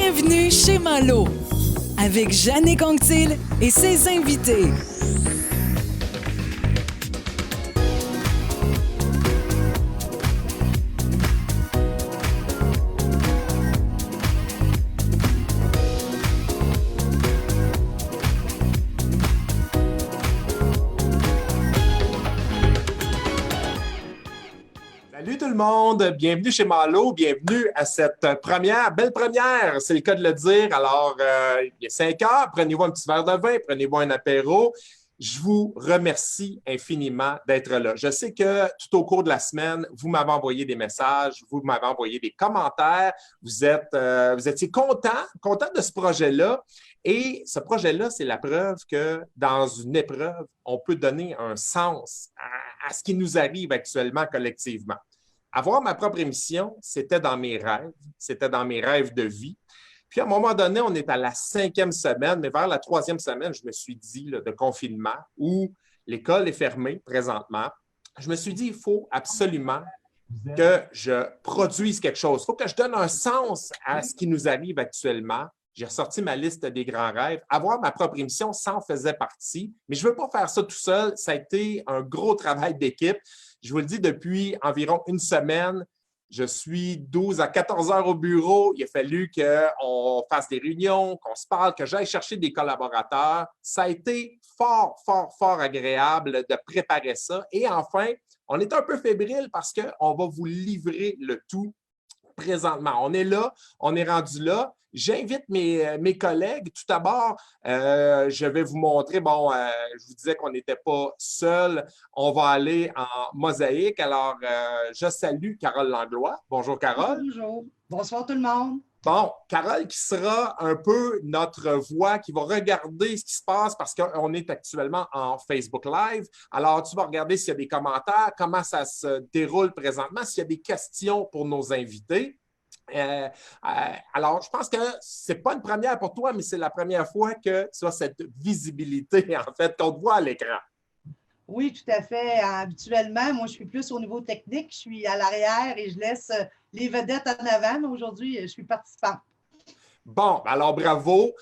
Bienvenue chez Malo, avec Jeanne Conctil et ses invités. Salut tout le monde, bienvenue chez Malo, bienvenue à cette belle première, c'est le cas de le dire. Alors, il est 5 heures, prenez-vous un petit verre de vin, prenez-vous un apéro. Je vous remercie infiniment d'être là. Je sais que tout au cours de la semaine, vous m'avez envoyé des messages, vous m'avez envoyé des commentaires, vous étiez content de ce projet-là. Et ce projet-là, c'est la preuve que dans une épreuve, on peut donner un sens à ce qui nous arrive actuellement collectivement. Avoir ma propre émission, c'était dans mes rêves de vie. Puis à un moment donné, on est à la 5e semaine, mais vers la 3e semaine, je me suis dit, là, de confinement, où l'école est fermée présentement, je me suis dit, il faut absolument que je produise quelque chose. Il faut que je donne un sens à ce qui nous arrive actuellement. J'ai ressorti ma liste des grands rêves. Avoir ma propre émission, ça en faisait partie. Mais je ne veux pas faire ça tout seul. Ça a été un gros travail d'équipe. Je vous le dis, depuis environ une semaine, je suis 12 à 14 heures au bureau. Il a fallu qu'on fasse des réunions, qu'on se parle, que j'aille chercher des collaborateurs. Ça a été fort agréable de préparer ça. Et enfin, on est un peu fébrile parce qu'on va vous livrer le tout présentement. On est là, on est rendu là. J'invite mes collègues. Tout d'abord, je vais vous montrer, je vous disais qu'on n'était pas seul. On va aller en mosaïque. Alors, je salue Carole Langlois. Bonjour, Carole. Bonjour. Bonsoir tout le monde. Bon, Carole qui sera un peu notre voix, qui va regarder ce qui se passe parce qu'on est actuellement en Facebook Live. Alors, tu vas regarder s'il y a des commentaires, comment ça se déroule présentement, s'il y a des questions pour nos invités. Alors, je pense que ce n'est pas une première pour toi, mais c'est la première fois que tu as cette visibilité, en fait, qu'on te voit à l'écran. Oui, tout à fait. Habituellement, moi, je suis plus au niveau technique. Je suis à l'arrière et je laisse les vedettes en avant. Mais aujourd'hui, je suis participante. Bon, alors bravo.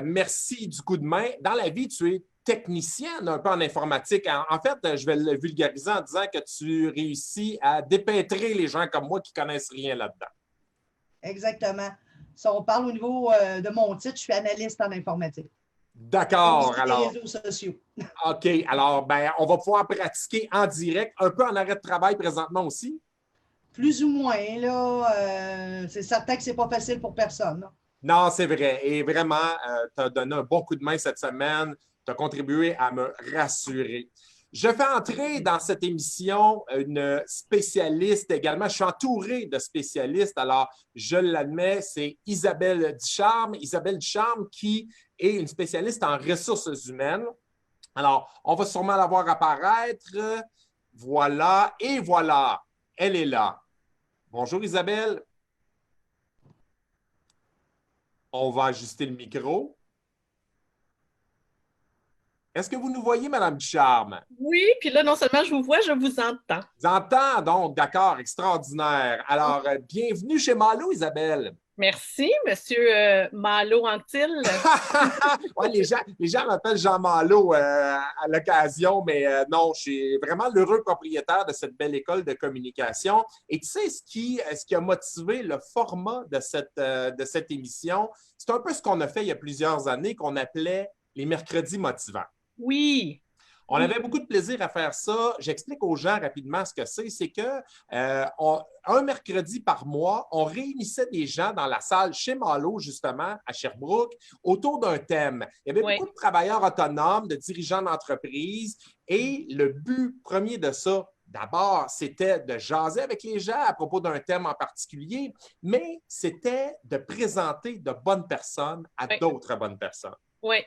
Merci du coup de main. Dans la vie, tu es technicienne un peu en informatique. En fait, je vais le vulgariser en disant que tu réussis à dépêtrer les gens comme moi qui ne connaissent rien là-dedans. Exactement. Si on parle au niveau de mon titre, je suis analyste en informatique. D'accord. Les alors, réseaux sociaux. OK. Alors, on va pouvoir pratiquer en direct, un peu en arrêt de travail présentement aussi. Plus ou moins, là. C'est certain que ce n'est pas facile pour personne. Là. Non, c'est vrai. Et vraiment, tu as donné un bon coup de main cette semaine. Tu as contribué à me rassurer. Je fais entrer dans cette émission une spécialiste également. Je suis entouré de spécialistes. Alors, je l'admets, c'est Isabelle Ducharme. Isabelle Ducharme qui est une spécialiste en ressources humaines. Alors, on va sûrement la voir apparaître. Voilà, et voilà, elle est là. Bonjour Isabelle. On va ajuster le micro. Est-ce que vous nous voyez, Mme Ducharme? Oui, puis là, non seulement je vous vois, je vous entends. J'entends donc, d'accord, extraordinaire. Alors, bienvenue chez Malo, Isabelle. Merci, Monsieur Malo Anctil. Ouais, les gens m'appellent Jean Malo à l'occasion, mais non, je suis vraiment l'heureux propriétaire de cette belle école de communication. Et tu sais, ce qui a motivé le format de cette émission, c'est un peu ce qu'on a fait il y a plusieurs années, qu'on appelait les mercredis motivants. Oui. On avait beaucoup de plaisir à faire ça. J'explique aux gens rapidement ce que c'est. C'est que un mercredi par mois, on réunissait des gens dans la salle chez Malo, justement, à Sherbrooke, autour d'un thème. Il y avait beaucoup de travailleurs autonomes, de dirigeants d'entreprise. Et le but premier de ça, d'abord, c'était de jaser avec les gens à propos d'un thème en particulier, mais c'était de présenter de bonnes personnes à d'autres bonnes personnes. Oui.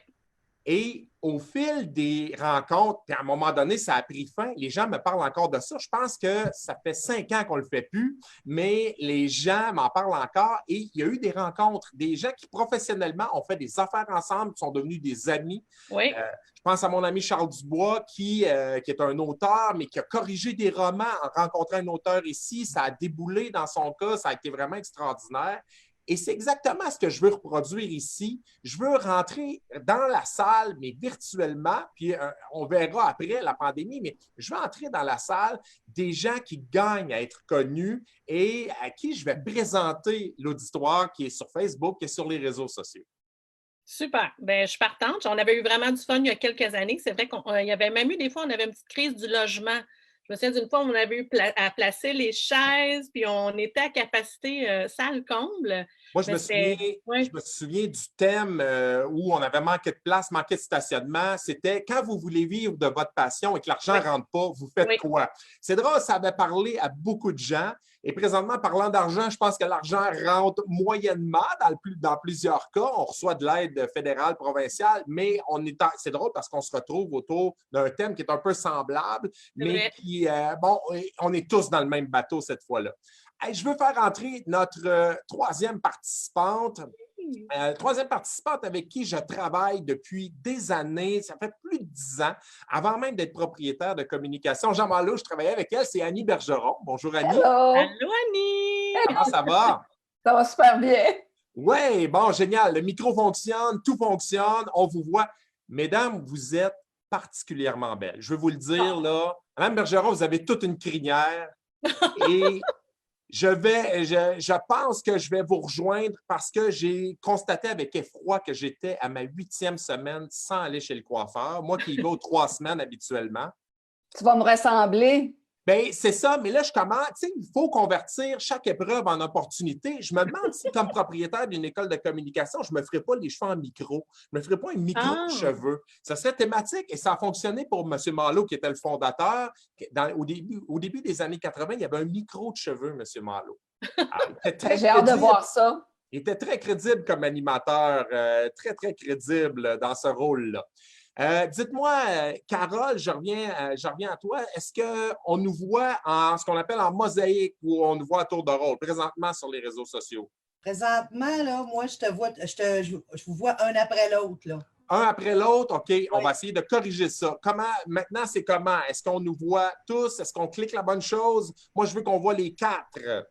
Et au fil des rencontres, puis à un moment donné, ça a pris fin. Les gens me parlent encore de ça. Je pense que ça fait 5 ans qu'on ne le fait plus, mais les gens m'en parlent encore. Et il y a eu des rencontres, des gens qui professionnellement ont fait des affaires ensemble, qui sont devenus des amis. Oui. Je pense à mon ami Charles Dubois, qui est un auteur, mais qui a corrigé des romans en rencontrant un auteur ici. Ça a déboulé dans son cas. Ça a été vraiment extraordinaire. Et c'est exactement ce que je veux reproduire ici. Je veux rentrer dans la salle, mais virtuellement, puis on verra après la pandémie, mais je veux entrer dans la salle des gens qui gagnent à être connus et à qui je vais présenter l'auditoire qui est sur Facebook et sur les réseaux sociaux. Super. Ben, je suis partante. On avait eu vraiment du fun il y a quelques années. C'est vrai qu'il y avait même eu des fois, on avait une petite crise du logement. Je me souviens d'une fois, on avait eu à placer les chaises, puis on était à capacité salle comble. Moi, Mais je me souviens du thème où on avait manqué de place, manqué de stationnement. C'était quand vous voulez vivre de votre passion et que l'argent ne rentre pas, vous faites quoi? C'est drôle, ça avait parlé à beaucoup de gens. Et présentement, parlant d'argent, je pense que l'argent rentre moyennement dans plusieurs cas. On reçoit de l'aide fédérale, provinciale, mais c'est drôle parce qu'on se retrouve autour d'un thème qui est un peu semblable, mais qui, on est tous dans le même bateau cette fois-là. Hey, je veux faire entrer notre troisième participante avec qui je travaille depuis des années. Ça fait plus de 10 ans, avant même d'être propriétaire de communication. Jean Malo, je travaillais avec elle, c'est Annie Bergeron. Bonjour, Annie. Hello! Allô, Annie! Comment ça va? Ça va super bien. Oui, bon, génial. Le micro fonctionne, tout fonctionne, on vous voit. Mesdames, vous êtes particulièrement belles. Je veux vous le dire, là. Madame Bergeron, vous avez toute une crinière et je pense que je vais vous rejoindre parce que j'ai constaté avec effroi que j'étais à ma 8e semaine sans aller chez le coiffeur. Moi qui y vais aux 3 semaines habituellement. Tu vas me ressembler. Bien, c'est ça, mais là, je commence, tu sais, il faut convertir chaque épreuve en opportunité. Je me demande si, comme propriétaire d'une école de communication, je ne me ferais pas les cheveux en micro. Je ne me ferais pas un micro de cheveux. Ça serait thématique et ça a fonctionné pour M. Malo, qui était le fondateur. Au début des années 80, il y avait un micro de cheveux, M. Malo. J'ai hâte de voir ça. Il était très crédible comme animateur, très, très crédible dans ce rôle-là. Dites-moi, Carole, je reviens à toi. Est-ce qu'on nous voit en ce qu'on appelle en mosaïque ou on nous voit à tour de rôle présentement sur les réseaux sociaux? Présentement, là, moi, je vous vois un après l'autre, là. Un après l'autre, OK, Oui. on va essayer de corriger ça. Maintenant, c'est comment? Est-ce qu'on nous voit tous? Est-ce qu'on clique la bonne chose? Moi, je veux qu'on voit les 4.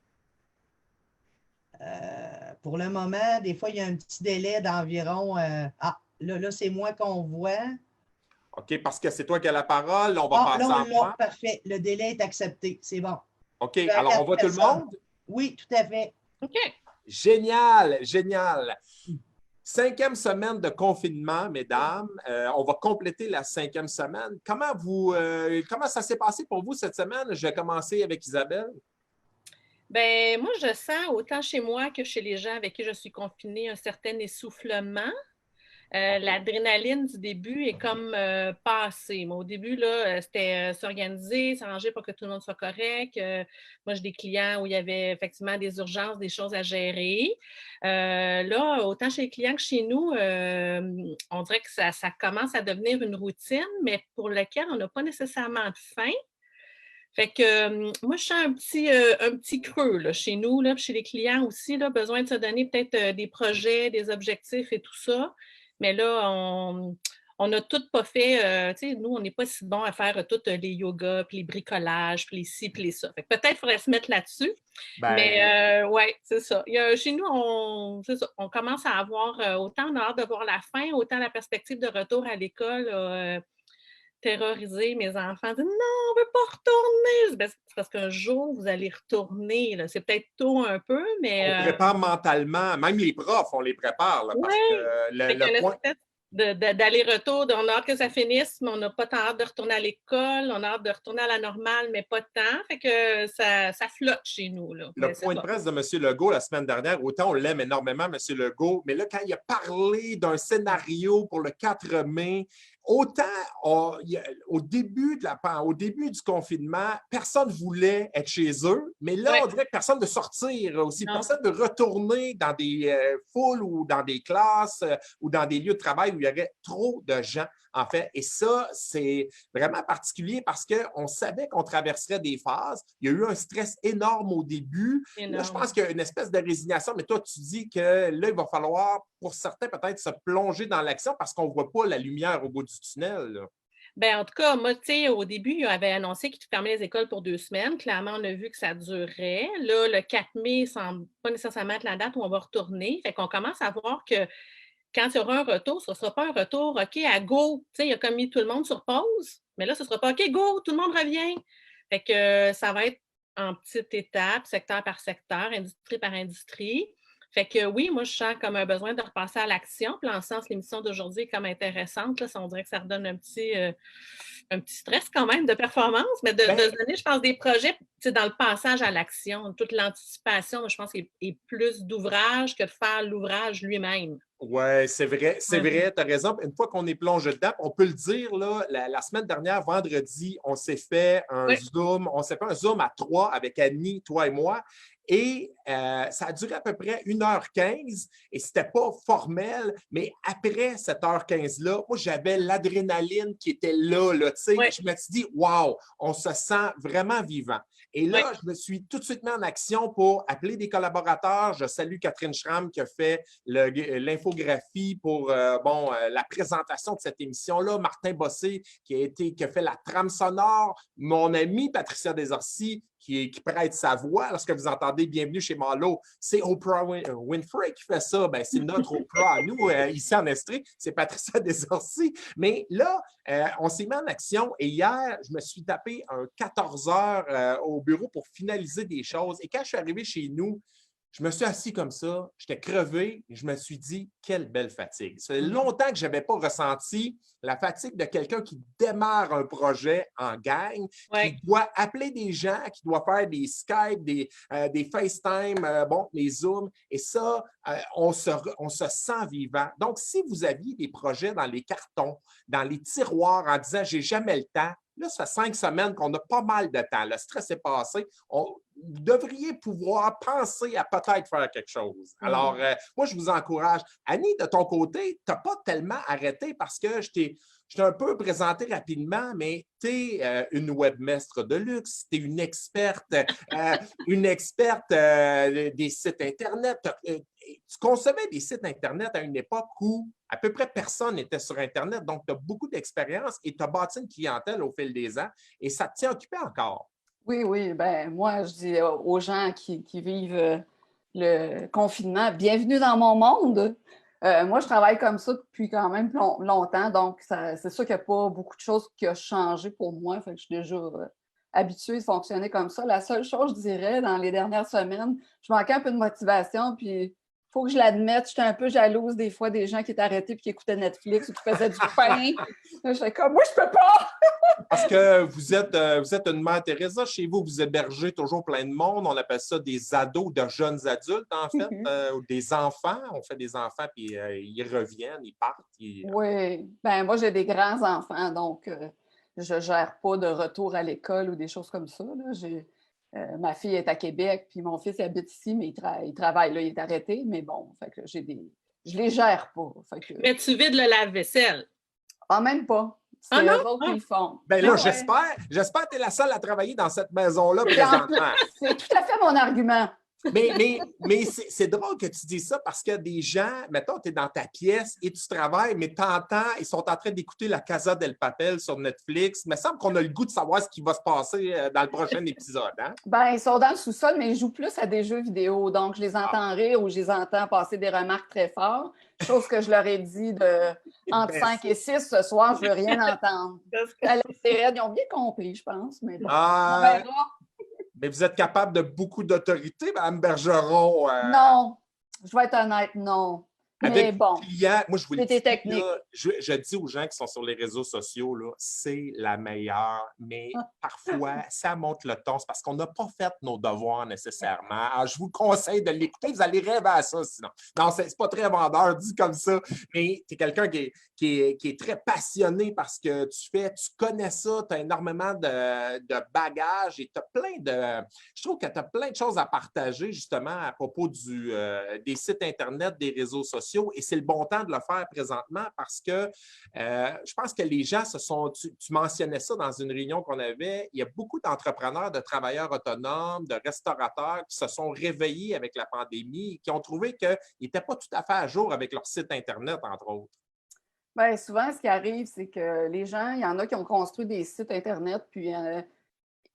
Pour le moment, des fois, il y a un petit délai d'environ... là, c'est moi qu'on voit. OK, parce que c'est toi qui as la parole. On va passer en moi. Parfait. Le délai est accepté. C'est bon. OK, alors on voit tout le monde? Oui, tout à fait. OK. Génial, génial. 5e semaine de confinement, mesdames. On va compléter la 5e semaine. Comment ça s'est passé pour vous cette semaine? Je vais commencer avec Isabelle. Ben moi, je sens autant chez moi que chez les gens avec qui je suis confinée un certain essoufflement. L'adrénaline du début est comme passée. Moi, au début, là, c'était s'organiser, s'arranger pour que tout le monde soit correct. Moi, j'ai des clients où il y avait effectivement des urgences, des choses à gérer. Là, autant chez les clients que chez nous, on dirait que ça commence à devenir une routine, mais pour laquelle on n'a pas nécessairement de faim. Fait que moi, je sens un petit creux là, chez nous, là, puis chez les clients aussi, là, besoin de se donner peut-être des projets, des objectifs et tout ça. Mais là, on n'a tout pas fait. Tu sais, nous, on n'est pas si bon à faire tous les yogas, puis les bricolages, puis les ci, puis les ça. Fait que peut-être qu'il faudrait se mettre là-dessus. Mais oui, c'est ça. Chez nous, on commence à avoir autant on a hâte de voir la fin, autant la perspective de retour à l'école terroriser mes enfants, dire non, on ne veut pas retourner. C'est parce qu'un jour, vous allez retourner. Là. C'est peut-être tôt un peu, mais. On prépare mentalement, même les profs, on les prépare. Là, parce que le point. D'aller-retour, on a hâte que ça finisse, mais on n'a pas tant hâte de retourner à l'école, on a hâte de retourner à la normale, mais pas tant. Fait que ça flotte chez nous. Là. Le point de presse de M. Legault la semaine dernière, autant on l'aime énormément, M. Legault, mais là, quand il a parlé d'un scénario pour le 4 mai, autant au début du confinement, personne ne voulait être chez eux, mais là, on dirait que personne ne veut sortir aussi. Non. Personne ne veut retourner dans des foules ou dans des classes ou dans des lieux de travail où il y aurait trop de gens, en fait. Et ça, c'est vraiment particulier parce qu'on savait qu'on traverserait des phases. Il y a eu un stress énorme au début. Là, je pense qu'il y a une espèce de résignation, mais toi, tu dis que là, il va falloir, pour certains, peut-être se plonger dans l'action parce qu'on ne voit pas la lumière au bout du tunnel. Là. Ben, en tout cas, moi, tu sais, au début, ils avaient annoncé qu'ils fermaient les écoles pour 2 semaines. Clairement, on a vu que ça durait. Là, le 4 mai semble pas nécessairement être la date où on va retourner. Fait qu'on commence à voir que quand il y aura un retour, ce ne sera pas un retour, OK, à go. Tu sais, il a comme mis tout le monde sur pause. Mais là, ce ne sera pas OK, go, tout le monde revient. Fait que ça va être en petites étapes, secteur par secteur, industrie par industrie. Fait que oui, moi, je sens comme un besoin de repasser à l'action. Puis, en ce sens, l'émission d'aujourd'hui est comme intéressante. Là, on dirait que ça redonne un petit stress quand même de performance, mais de se donner, je pense, des projets dans le passage à l'action, toute l'anticipation, je pense, est plus d'ouvrage que de faire l'ouvrage lui-même. Oui, c'est vrai, tu as raison. Une fois qu'on est plongé dedans, on peut le dire, là, la semaine dernière, vendredi, on s'est fait un Zoom, à 3 avec Annie, toi et moi. Et ça a duré à peu près 1h15 et ce n'était pas formel, mais après cette heure 15-là, moi, j'avais l'adrénaline qui était là, tu sais. Je me suis dit, wow, on se sent vraiment vivant. Et là, je me suis tout de suite mis en action pour appeler des collaborateurs. Je salue Catherine Schramm qui a fait l'infographie pour la présentation de cette émission-là. Martin Bossé qui a fait la trame sonore. Mon amie Patricia Desorcy qui prête sa voix lorsque vous entendez Bienvenue chez Malo. C'est Oprah Winfrey qui fait ça. Ben, c'est notre Oprah à nous, ici en Estrie. C'est Patricia Desorcy. Mais là, on s'est mis en action et hier, je me suis tapé un 14 heures au bureau pour finaliser des choses. Et quand je suis arrivé chez nous, je me suis assis comme ça, j'étais crevé et je me suis dit, quelle belle fatigue. Ça fait longtemps que je n'avais pas ressenti la fatigue de quelqu'un qui démarre un projet en gang, qui doit appeler des gens, qui doit faire des Skype, des FaceTime, les Zooms. Et ça, on se sent vivant. Donc, si vous aviez des projets dans les cartons, dans les tiroirs en disant, j'ai jamais le temps, là, ça fait 5 semaines qu'on a pas mal de temps. Le stress est passé. Vous devriez pouvoir penser à peut-être faire quelque chose. Alors, moi, je vous encourage. Annie, de ton côté, tu n'as pas tellement arrêté parce que je t'ai un peu présenté rapidement, mais tu es une webmestre de luxe, tu es une experte des sites Internet. Tu concevais des sites Internet à une époque où à peu près personne n'était sur Internet, donc tu as beaucoup d'expérience et tu as bâti une clientèle au fil des ans et ça te tient occupé encore. Oui. Ben moi, je dis aux gens qui vivent le confinement, bienvenue dans mon monde. Moi, je travaille comme ça depuis quand même longtemps, donc c'est sûr qu'il n'y a pas beaucoup de choses qui ont changé pour moi. Fait que je suis déjà habituée de fonctionner comme ça. La seule chose, je dirais, dans les dernières semaines, je manquais un peu de motivation, puis il faut que je l'admette, j'étais un peu jalouse des fois des gens qui étaient arrêtés et qui écoutaient Netflix ou qui faisaient du pain. J'étais comme, moi, je peux pas! Parce que vous êtes une mère Teresa. Chez vous, vous hébergez toujours plein de monde. On appelle ça des ados, de jeunes adultes, en fait, ou des enfants. On fait des enfants, puis ils reviennent, ils partent. Oui. Ben moi, j'ai des grands-enfants, donc je ne gère pas de retour à l'école ou des choses comme ça. Là. Ma fille est à Québec, puis mon fils habite ici, mais il travaille là, il est arrêté. Mais bon, fait que je les gère pas. Fait que... Mais tu vides le lave-vaisselle? Ah, même pas. C'est eux autres qui le font. Ben là, j'espère que tu es la seule à travailler dans cette maison-là présentement. C'est tout à fait mon argument. Mais c'est drôle que tu dises ça parce que des gens, mettons, tu es dans ta pièce et tu travailles, mais tu entends, ils sont en train d'écouter La Casa del Papel sur Netflix. Il me semble qu'on a le goût de savoir ce qui va se passer dans le prochain épisode. Hein? Ben, ils sont dans le sous-sol, mais ils jouent plus à des jeux vidéo. Donc, je les entends rire ou je les entends passer des remarques très fortes. Chose que je leur ai dit entre 5 et 6 ce soir, je ne veux rien entendre. Ils ont bien compris, je pense. Mais bon, on verra. Mais vous êtes capable de beaucoup d'autorité, Mme Bergeron? Non, je vais être honnête, non. Avec mais bon, clients, moi, je vous le dis, technique. Là, je dis aux gens qui sont sur les réseaux sociaux, là, c'est la meilleure, mais parfois, ça monte le ton. C'est parce qu'on n'a pas fait nos devoirs nécessairement. Alors, je vous conseille de l'écouter. Vous allez rêver à ça, sinon. Non, c'est pas très vendeur, dit comme ça, mais tu es quelqu'un qui est très passionné par ce que tu fais. Tu connais ça, tu as énormément de bagages et tu as plein de... Je trouve que tu as plein de choses à partager, justement, à propos des sites Internet, des réseaux sociaux. Et c'est le bon temps de le faire présentement parce que je pense que les gens tu mentionnais ça dans une réunion qu'on avait, il y a beaucoup d'entrepreneurs, de travailleurs autonomes, de restaurateurs qui se sont réveillés avec la pandémie et qui ont trouvé qu'ils n'étaient pas tout à fait à jour avec leur site Internet, entre autres. Bien, souvent, ce qui arrive, c'est que les gens, il y en a qui ont construit des sites Internet, puis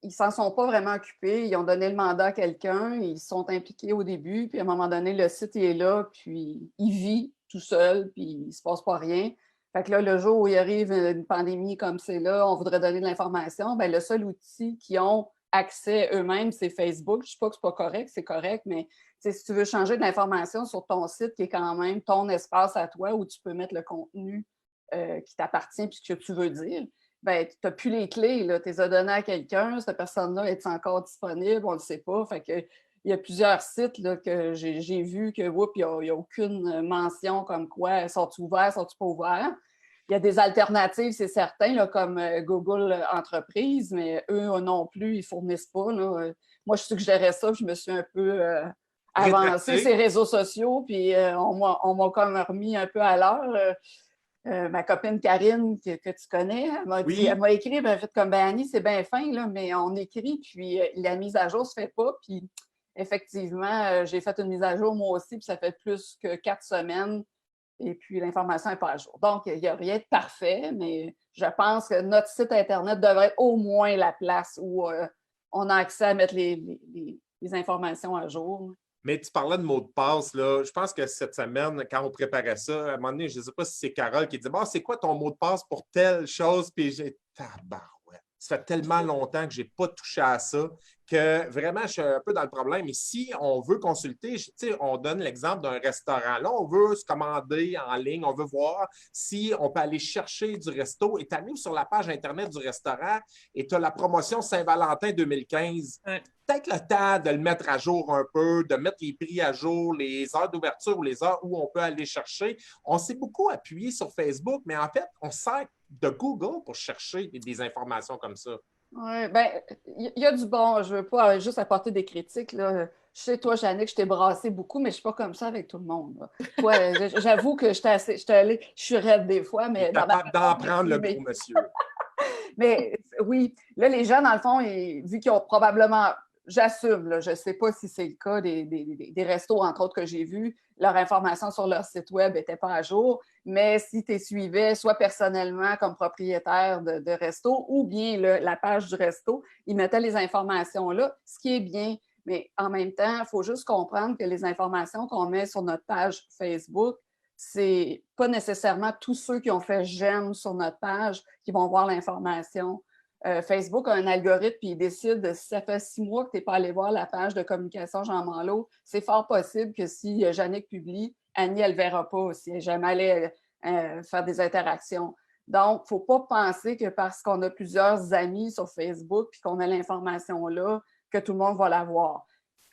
ils s'en sont pas vraiment occupés. Ils ont donné le mandat à quelqu'un, ils se sont impliqués au début, puis à un moment donné, le site il est là, puis il vit tout seul, puis il se passe pas rien. Fait que là, le jour où il arrive une pandémie comme c'est là, on voudrait donner de l'information, bien, le seul outil qu'ils ont accès eux-mêmes, c'est Facebook. Je ne dis pas que c'est pas correct, c'est correct, mais si tu veux changer de l'information sur ton site, qui est quand même ton espace à toi, où tu peux mettre le contenu qui t'appartient puis que tu veux dire, ben, tu n'as plus les clés, tu les as données à quelqu'un, cette personne-là est encore disponible, on ne le sait pas. Fait que, il y a plusieurs sites là, que j'ai vus que, il n'y a aucune mention comme quoi, sont-ils ouverts, sont-ils pas ouverts. Il y a des alternatives, c'est certain, là, comme Google Entreprise, mais eux non plus, ils ne fournissent pas. Là. Moi, je suggérais ça, je me suis un peu avancé ces réseaux sociaux, puis on m'a comme remis un peu à l'heure. Ma copine Karine, que tu connais, elle m'a écrit, elle m'a fait comme, ben Annie, c'est bien fin, là, mais on écrit, puis la mise à jour ne se fait pas. Puis effectivement, j'ai fait une mise à jour moi aussi, puis ça fait plus que 4 semaines, et puis l'information n'est pas à jour. Donc, il n'y a rien de parfait, mais je pense que notre site Internet devrait être au moins la place où on a accès à mettre les informations à jour. Mais tu parlais de mots de passe, là. Je pense que cette semaine, quand on préparait ça, à un moment donné, je ne sais pas si c'est Carole qui dit bon, c'est quoi ton mot de passe pour telle chose? Puis j'ai tabarouette. Ça fait tellement longtemps que je n'ai pas touché à ça que vraiment, je suis un peu dans le problème. Et si on veut consulter, on donne l'exemple d'un restaurant. Là, on veut se commander en ligne, on veut voir si on peut aller chercher du resto. Et tu arrives sur la page Internet du restaurant et tu as la promotion Saint-Valentin 2015. Ouais. Peut-être le temps de le mettre à jour un peu, de mettre les prix à jour, les heures d'ouverture ou les heures où on peut aller chercher. On s'est beaucoup appuyé sur Facebook, mais en fait, on sert de Google pour chercher des informations comme ça. Oui, bien, il y a du bon. Je ne veux pas juste apporter des critiques. Là. Je sais, toi, Jannick, je t'ai brassé beaucoup, mais je ne suis pas comme ça avec tout le monde. Là. Toi, j'avoue que je suis raide des fois, mais... Capable d'en prendre le gros monsieur. Mais oui, là, les gens, dans le fond, vu qu'ils ont probablement... J'assume, là, je ne sais pas si c'est le cas des restos, entre autres, que j'ai vus, leur information sur leur site web n'était pas à jour, mais si tu les suivais, soit personnellement comme propriétaire de resto, ou bien la page du resto, ils mettaient les informations là, ce qui est bien. Mais en même temps, il faut juste comprendre que les informations qu'on met sur notre page Facebook, c'est pas nécessairement tous ceux qui ont fait « j'aime » sur notre page qui vont voir l'information. Facebook a un algorithme puis il décide, si ça fait 6 mois que tu n'es pas allé voir la page de communication Jean Manlot, c'est fort possible que si Jannick publie, Annie, elle ne verra pas si elle n'est jamais allée faire des interactions. Donc, il ne faut pas penser que parce qu'on a plusieurs amis sur Facebook puis qu'on a l'information là, que tout le monde va la voir.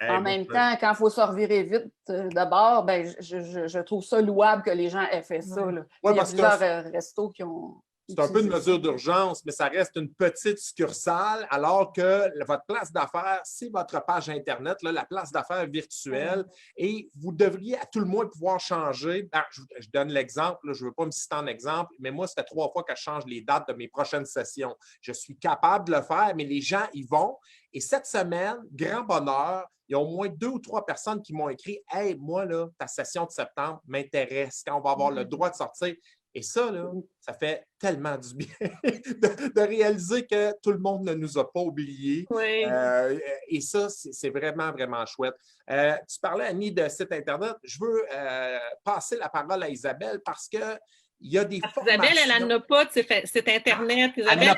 En même temps, quand il faut se revirer vite de bord, ben, je trouve ça louable que les gens aient fait ça. Là. Il y a plusieurs restos qui ont... C'est un peu une mesure d'urgence, mais ça reste une petite succursale, alors que votre place d'affaires, c'est votre page Internet, là, la place d'affaires virtuelle, et vous devriez à tout le moins pouvoir changer. Ben, je donne l'exemple, là, je ne veux pas me citer en exemple, mais moi, ça fait 3 fois que je change les dates de mes prochaines sessions. Je suis capable de le faire, mais les gens y vont. Et cette semaine, grand bonheur, il y a au moins 2 ou 3 personnes qui m'ont écrit « Hey, moi, là, ta session de septembre m'intéresse, quand on va avoir le droit de sortir. » Et ça, là, ça fait tellement du bien de réaliser que tout le monde ne nous a pas oubliés. Oui. Et ça, c'est vraiment, vraiment chouette. Tu parlais, Annie, de site Internet. Je veux passer la parole à Isabelle parce que il y a des formations. Isabelle, elle n'en a pas de site Internet. Isabelle,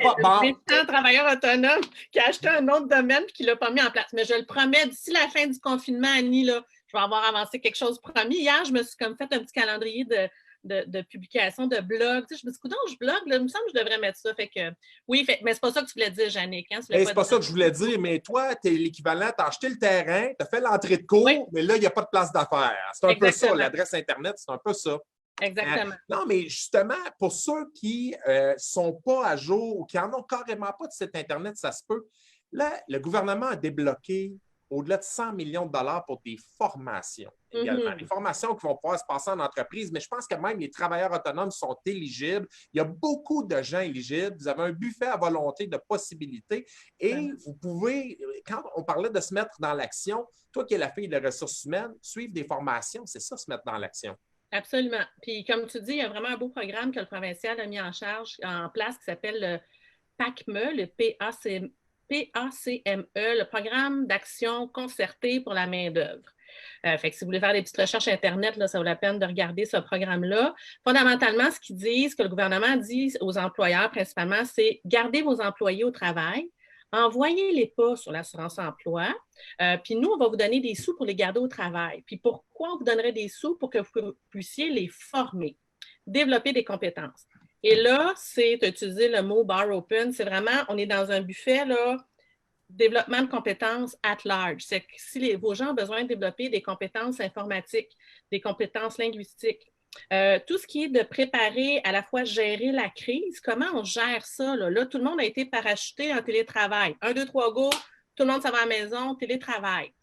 c'est un travailleur autonome qui a acheté un autre domaine et qui ne l'a pas mis en place. Mais je le promets, d'ici la fin du confinement, Annie, là, je vais avoir avancé quelque chose promis. Hier, je me suis comme fait un petit calendrier de publication, de blog. Tu sais, je me suis dit, non, je blogue, là, il me semble que je devrais mettre ça. Fait que, oui, mais c'est pas ça que tu voulais dire, Jannick. Hein? C'est pas ça que je voulais dire, mais toi, tu es l'équivalent, tu as acheté le terrain, tu as fait l'entrée de cours, mais là, il n'y a pas de place d'affaires. C'est un peu ça, l'adresse Internet, c'est un peu ça. Exactement. Non, mais justement, pour ceux qui ne sont pas à jour ou qui n'en ont carrément pas de site Internet, ça se peut. Là, le gouvernement a débloqué au-delà de 100 millions de dollars pour des formations également. Des formations qui vont pouvoir se passer en entreprise, mais je pense que même les travailleurs autonomes sont éligibles. Il y a beaucoup de gens éligibles. Vous avez un buffet à volonté de possibilités et vous pouvez, quand on parlait de se mettre dans l'action, toi qui es la fille de ressources humaines, suivre des formations, c'est ça, se mettre dans l'action. Absolument. Puis comme tu dis, il y a vraiment un beau programme que le provincial a mis en place qui s'appelle le PACME, le PACME, le programme d'action concertée pour la main-d'œuvre. Fait que si vous voulez faire des petites recherches Internet, là, ça vaut la peine de regarder ce programme-là. Fondamentalement, ce que le gouvernement dit aux employeurs principalement, c'est garder vos employés au travail, envoyez-les pas sur l'assurance-emploi, puis nous, on va vous donner des sous pour les garder au travail. Puis pourquoi on vous donnerait des sous? Pour que vous puissiez les former, développer des compétences. Et là, c'est utiliser le mot bar open, c'est vraiment, on est dans un buffet, là, développement de compétences at large. C'est que si vos gens ont besoin de développer des compétences informatiques, des compétences linguistiques, tout ce qui est de préparer, à la fois gérer la crise, comment on gère ça? Là, tout le monde a été parachuté en télétravail. 1, 2, 3, go, tout le monde s'en va à la maison, télétravail.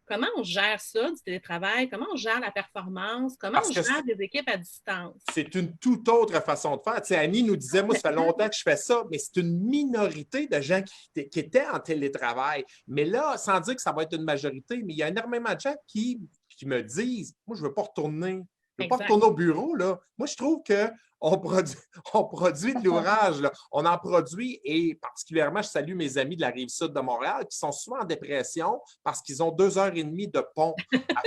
Comment on gère ça, du télétravail? Comment on gère la performance? Comment on gère des équipes à distance? C'est une toute autre façon de faire. Tu sais, Annie nous disait, moi, ça fait longtemps que je fais ça, mais c'est une minorité de gens qui étaient en télétravail. Mais là, sans dire que ça va être une majorité, mais il y a énormément de gens qui me disent, moi, je ne veux pas retourner. Je ne veux pas retourner au bureau. Là. Moi, je trouve qu'on produit de l'ouvrage. Là. On en produit et particulièrement, je salue mes amis de la Rive-Sud de Montréal qui sont souvent en dépression parce qu'ils ont 2 heures et demie de pont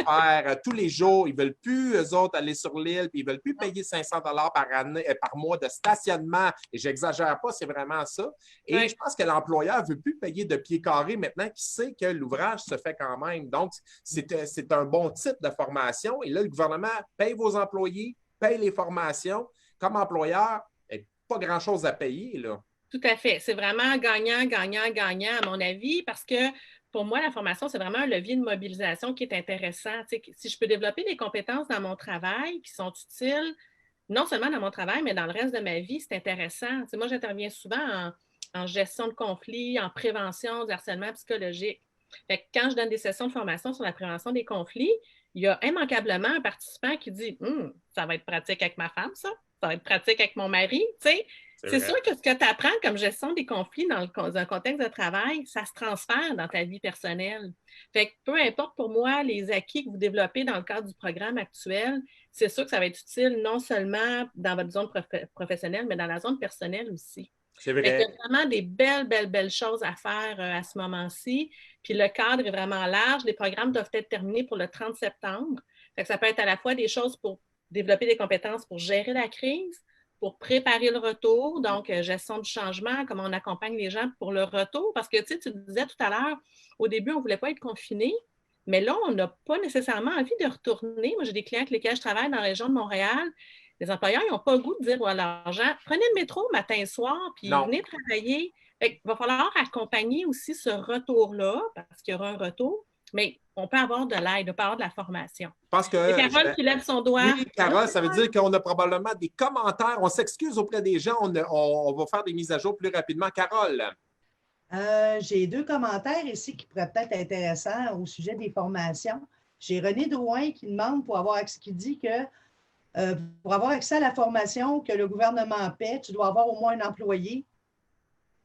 à faire tous les jours. Ils ne veulent plus, eux autres, aller sur l'île puis ils ne veulent plus payer 500 $ par mois de stationnement. Et je n'exagère pas, c'est vraiment ça. Et je pense que l'employeur ne veut plus payer de pieds carrés maintenant qu'il sait que l'ouvrage se fait quand même. Donc, c'est un bon type de formation. Et là, le gouvernement paye vos employés, paye les formations. Comme employeur, pas grand-chose à payer, là. Tout à fait. C'est vraiment gagnant, gagnant, gagnant, à mon avis, parce que pour moi, la formation, c'est vraiment un levier de mobilisation qui est intéressant. Tu sais, si je peux développer des compétences dans mon travail qui sont utiles, non seulement dans mon travail, mais dans le reste de ma vie, c'est intéressant. Tu sais, moi, j'interviens souvent en gestion de conflits, en prévention du harcèlement psychologique. Fait que quand je donne des sessions de formation sur la prévention des conflits, il y a immanquablement un participant qui dit ça va être pratique avec ma femme, ça va être pratique avec mon mari. Tu sais, c'est sûr que ce que tu apprends comme gestion des conflits dans un contexte de travail, ça se transfère dans ta vie personnelle. Fait que peu importe pour moi les acquis que vous développez dans le cadre du programme actuel, c'est sûr que ça va être utile non seulement dans votre zone professionnelle, mais dans la zone personnelle aussi. C'est vrai. Il y a vraiment des belles choses à faire à ce moment-ci. Puis le cadre est vraiment large. Les programmes doivent être terminés pour le 30 septembre. Fait que ça peut être à la fois des choses pour développer des compétences pour gérer la crise, pour préparer le retour, donc gestion du changement, comment on accompagne les gens pour le retour. Parce que tu disais tout à l'heure, au début, on ne voulait pas être confinés, mais là, on n'a pas nécessairement envie de retourner. Moi, j'ai des clients avec lesquels je travaille dans la région de Montréal. Les employeurs, ils n'ont pas le goût de dire à leurs gens, prenez le métro matin et soir, puis venez travailler. Il va falloir accompagner aussi ce retour-là, parce qu'il y aura un retour, mais on peut avoir de l'aide, on peut avoir de la formation. Je pense que Carole qui lève son doigt. Oui, Carole, ça veut dire qu'on a probablement des commentaires. On s'excuse auprès des gens. On va faire des mises à jour plus rapidement. Carole. J'ai 2 commentaires ici qui pourraient peut-être être intéressants au sujet des formations. J'ai René Drouin qui demande qui dit que pour avoir accès à la formation que le gouvernement paie, tu dois avoir au moins un employé.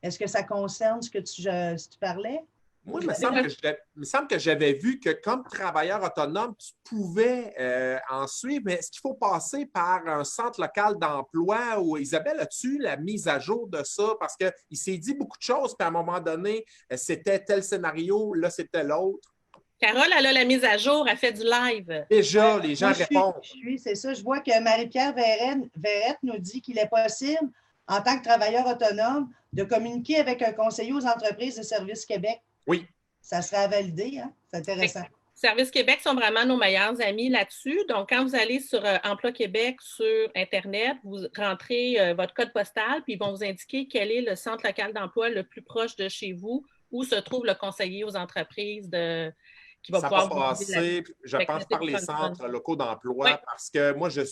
Est-ce que ça concerne ce que tu parlais? Moi, il me semble que j'avais vu que comme travailleur autonome, tu pouvais en suivre, mais est-ce qu'il faut passer par un centre local d'emploi ou Isabelle, as-tu la mise à jour de ça? Parce qu'il s'est dit beaucoup de choses, puis à un moment donné, c'était tel scénario, là, c'était l'autre. Carole, elle a la mise à jour, elle fait du live. Déjà, les gens répondent. C'est ça. Je vois que Marie-Pierre Verrette nous dit qu'il est possible, en tant que travailleur autonome, de communiquer avec un conseiller aux entreprises de Service Québec. Oui. Ça serait à valider, hein? C'est intéressant. Service Québec sont vraiment nos meilleurs amis là-dessus. Donc, quand vous allez sur Emploi Québec sur Internet, vous rentrez votre code postal, puis ils vont vous indiquer quel est le centre local d'emploi le plus proche de chez vous, où se trouve le conseiller aux entreprises qui va pouvoir passer, je pense, par les centres locaux d'emploi parce que moi, je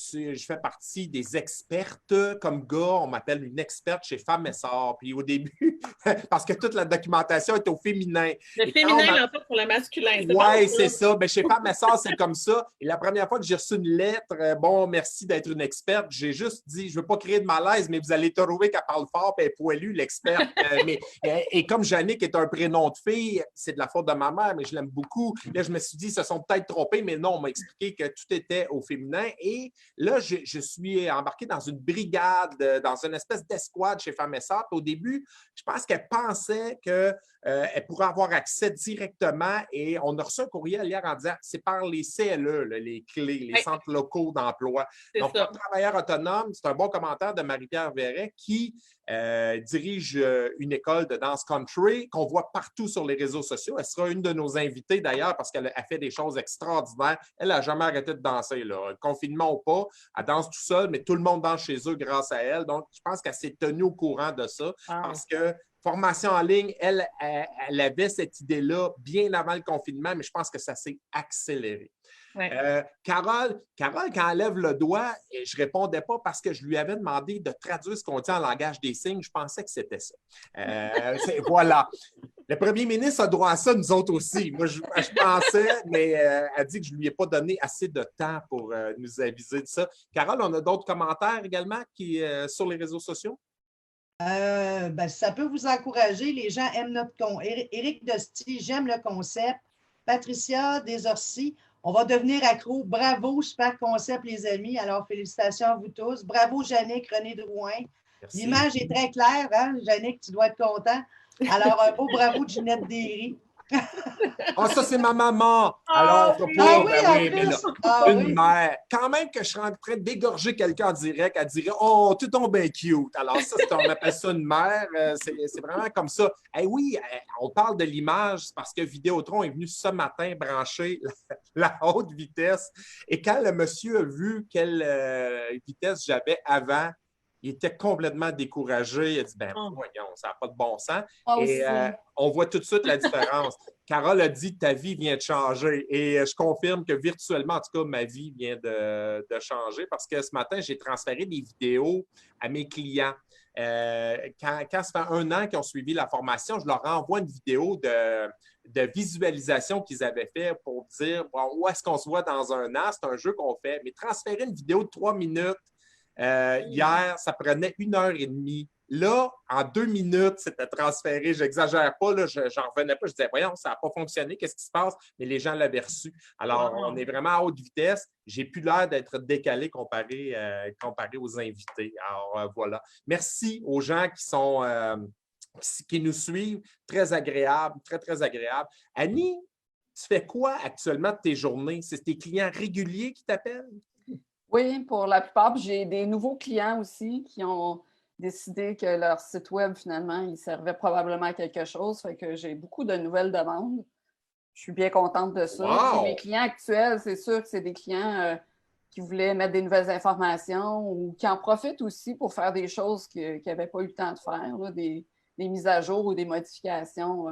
fais partie des expertes. Comme gars, on m'appelle une experte chez Femmes et Sœurs. Puis au début, parce que toute la documentation est au féminin. Le féminin l'emporte pour le masculin. Oui, c'est ça. Mais chez Femmes et Sœurs, c'est comme ça. Et la première fois que j'ai reçu une lettre, bon, merci d'être une experte, j'ai juste dit, je ne veux pas créer de malaise, mais vous allez trouver qu'elle parle fort et elle est poilue, l'experte. Et comme Jannick est un prénom de fille, c'est de la faute de ma mère, mais je l'aime beaucoup. Là, je me suis dit, ils se sont peut-être trompés, mais non, on m'a expliqué que tout était au féminin. Et là, je suis embarqué dans une brigade, dans une espèce d'escouade chez Femmes et Sœurs. Au début, je pense qu'elle pensait qu'elle pourrait avoir accès directement. Et on a reçu un courriel hier en disant, c'est par les CLE, là, les clés, les centres locaux d'emploi. Donc, comme travailleur autonome, c'est un bon commentaire de Marie-Pierre Verret qui dirige une école de danse country qu'on voit partout sur les réseaux sociaux. Elle sera une de nos invitées d'ailleurs parce qu'elle a fait des choses extraordinaires. Elle n'a jamais arrêté de danser, là. Confinement ou pas, elle danse tout seul, mais tout le monde danse chez eux grâce à elle. Donc, je pense qu'elle s'est tenue au courant de ça parce que formation en ligne, elle avait cette idée-là bien avant le confinement, mais je pense que ça s'est accéléré. Ouais. Carole, quand elle lève le doigt, je ne répondais pas parce que je lui avais demandé de traduire ce qu'on dit en langage des signes. Je pensais que c'était ça. Voilà. Le premier ministre a droit à ça, nous autres aussi. Moi, je pensais, mais elle dit que je ne lui ai pas donné assez de temps pour nous aviser de ça. Carole, on a d'autres commentaires également sur les réseaux sociaux? Ça peut vous encourager. Les gens aiment notre con. Éric Dosti, j'aime le concept. Patricia Desorcy, on va devenir accro. Bravo, super concept, les amis. Alors, félicitations à vous tous. Bravo, Jannick, René Drouin. Merci. L'image est très claire, hein? Jannick, tu dois être content. Alors, un beau bravo, Ginette Derry. Ah, ça, c'est ma maman. Alors, une mère. Quand même que je serais en train d'égorger quelqu'un en direct, elle dirait « Oh, tu tombes bien cute. » Alors, ça, on appelle ça une mère. C'est vraiment comme ça. Oui, on parle de l'image parce que Vidéotron est venu ce matin brancher la haute vitesse. Et quand le monsieur a vu quelle vitesse j'avais avant, il était complètement découragé. Il a dit, voyons, ça n'a pas de bon sens. Et on voit tout de suite la différence. Carole a dit, ta vie vient de changer. Et je confirme que virtuellement, en tout cas, ma vie vient de changer parce que ce matin, j'ai transféré des vidéos à mes clients. Quand ça fait 1 an qu'ils ont suivi la formation, je leur envoie une vidéo de visualisation qu'ils avaient fait pour dire, où est-ce qu'on se voit dans 1 an? C'est un jeu qu'on fait. Mais transférer une vidéo de 3 minutes, hier, ça prenait 1h30. Là, en 2 minutes, c'était transféré. Je n'exagère pas, j'en revenais pas. Je disais, voyons, ça n'a pas fonctionné, qu'est-ce qui se passe? Mais les gens l'avaient reçu. Alors, on est vraiment à haute vitesse. J'ai plus l'air d'être décalé comparé aux invités. Alors, voilà. Merci aux gens qui nous suivent. Très agréable, très, très agréable. Annie, tu fais quoi actuellement de tes journées? C'est tes clients réguliers qui t'appellent? Oui, pour la plupart. J'ai des nouveaux clients aussi qui ont décidé que leur site web, finalement, il servait probablement à quelque chose. Fait que j'ai beaucoup de nouvelles demandes. Je suis bien contente de ça. Wow! Mes clients actuels, c'est sûr que c'est des clients qui voulaient mettre des nouvelles informations ou qui en profitent aussi pour faire des choses qu'ils n'avaient pas eu le temps de faire, là, des mises à jour ou des modifications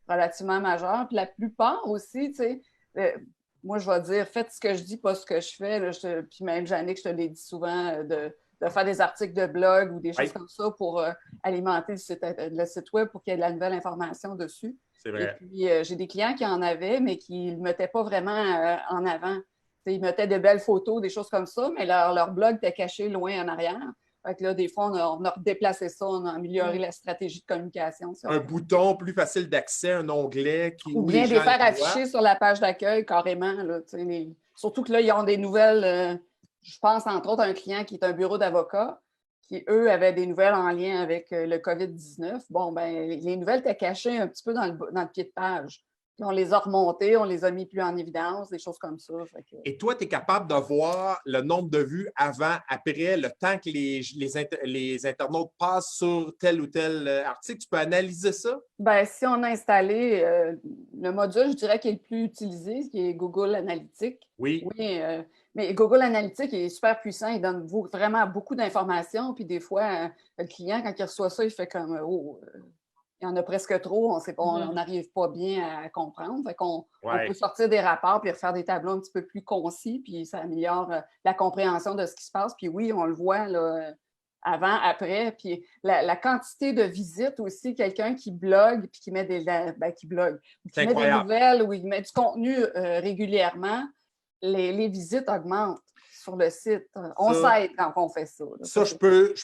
relativement majeures. Puis la plupart aussi, tu sais, moi, je vais dire, faites ce que je dis, pas ce que je fais. Là, puis même, Jannick, je te l'ai dit souvent, de faire des articles de blog ou des choses comme ça pour alimenter le site web pour qu'il y ait de la nouvelle information dessus. C'est vrai. Et puis, j'ai des clients qui en avaient, mais qui ne le mettaient pas vraiment en avant. T'sais, ils mettaient de belles photos, des choses comme ça, mais leur blog était caché loin en arrière. Fait que là, des fois, on a redéplacé ça, on a amélioré la stratégie de communication. Un bouton plus facile d'accès, un onglet qui. Ou bien les faire afficher sur la page d'accueil carrément. Là, surtout que là, ils ont des nouvelles. Je pense entre autres à un client qui est un bureau d'avocats qui, eux, avaient des nouvelles en lien avec le COVID-19. Bon, ben les nouvelles étaient cachées un petit peu dans le pied de page. Puis on les a remontées, on les a mis plus en évidence, des choses comme ça. Et toi, tu es capable de voir le nombre de vues avant, après, le temps que les internautes passent sur tel ou tel article. Tu peux analyser ça? Bien, si on a installé le module, je dirais, qui est le plus utilisé, qui est Google Analytics. Oui. Oui, mais Google Analytics est super puissant. Il donne vraiment beaucoup d'informations. Puis des fois, le client, quand il reçoit ça, il fait comme il y en a presque trop, on n'arrive pas bien à comprendre. Fait qu'on on peut sortir des rapports puis refaire des tableaux un petit peu plus concis, puis ça améliore la compréhension de ce qui se passe. Puis oui, on le voit là, avant, après. Puis la quantité de visites aussi, quelqu'un qui blogue puis qui met des nouvelles ou il met du contenu régulièrement, les visites augmentent. sur le site. On s'aide quand on fait ça. Là. Ça, je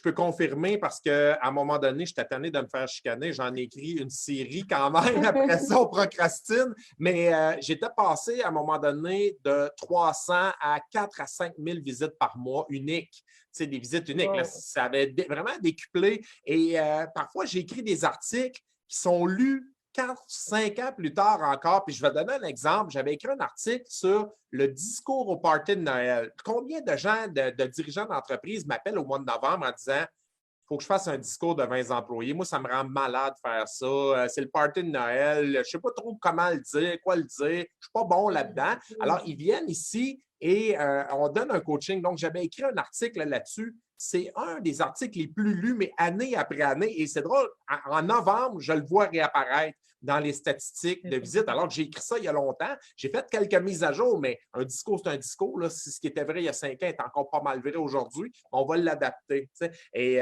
peux confirmer parce qu'à un moment donné, j'étais tanné de me faire chicaner. J'en ai écrit une série quand même. Après ça, on procrastine. Mais j'étais passé à un moment donné de 300 à 4 à 5 000 visites par mois uniques. C'est des visites uniques. Là, ça avait vraiment décuplé. Et parfois, j'ai écrit des articles qui sont lus 4, 5 ans plus tard encore, puis je vais donner un exemple. J'avais écrit un article sur le discours au party de Noël. Combien de gens, de dirigeants d'entreprise m'appellent au mois de novembre en disant « Il faut que je fasse un discours de 20 employés. Moi, ça me rend malade de faire ça. C'est le party de Noël. Je ne sais pas trop comment le dire, quoi le dire. Je ne suis pas bon là-dedans. » Alors, ils viennent ici et on donne un coaching. Donc, j'avais écrit un article là-dessus. C'est un des articles les plus lus, mais année après année. Et c'est drôle, en novembre, je le vois réapparaître dans les statistiques de visite. Alors que j'ai écrit ça il y a longtemps. J'ai fait quelques mises à jour, mais un discours, c'est un discours. Là. Ce qui était vrai il y a 5 ans est encore pas mal vrai aujourd'hui. On va l'adapter. Et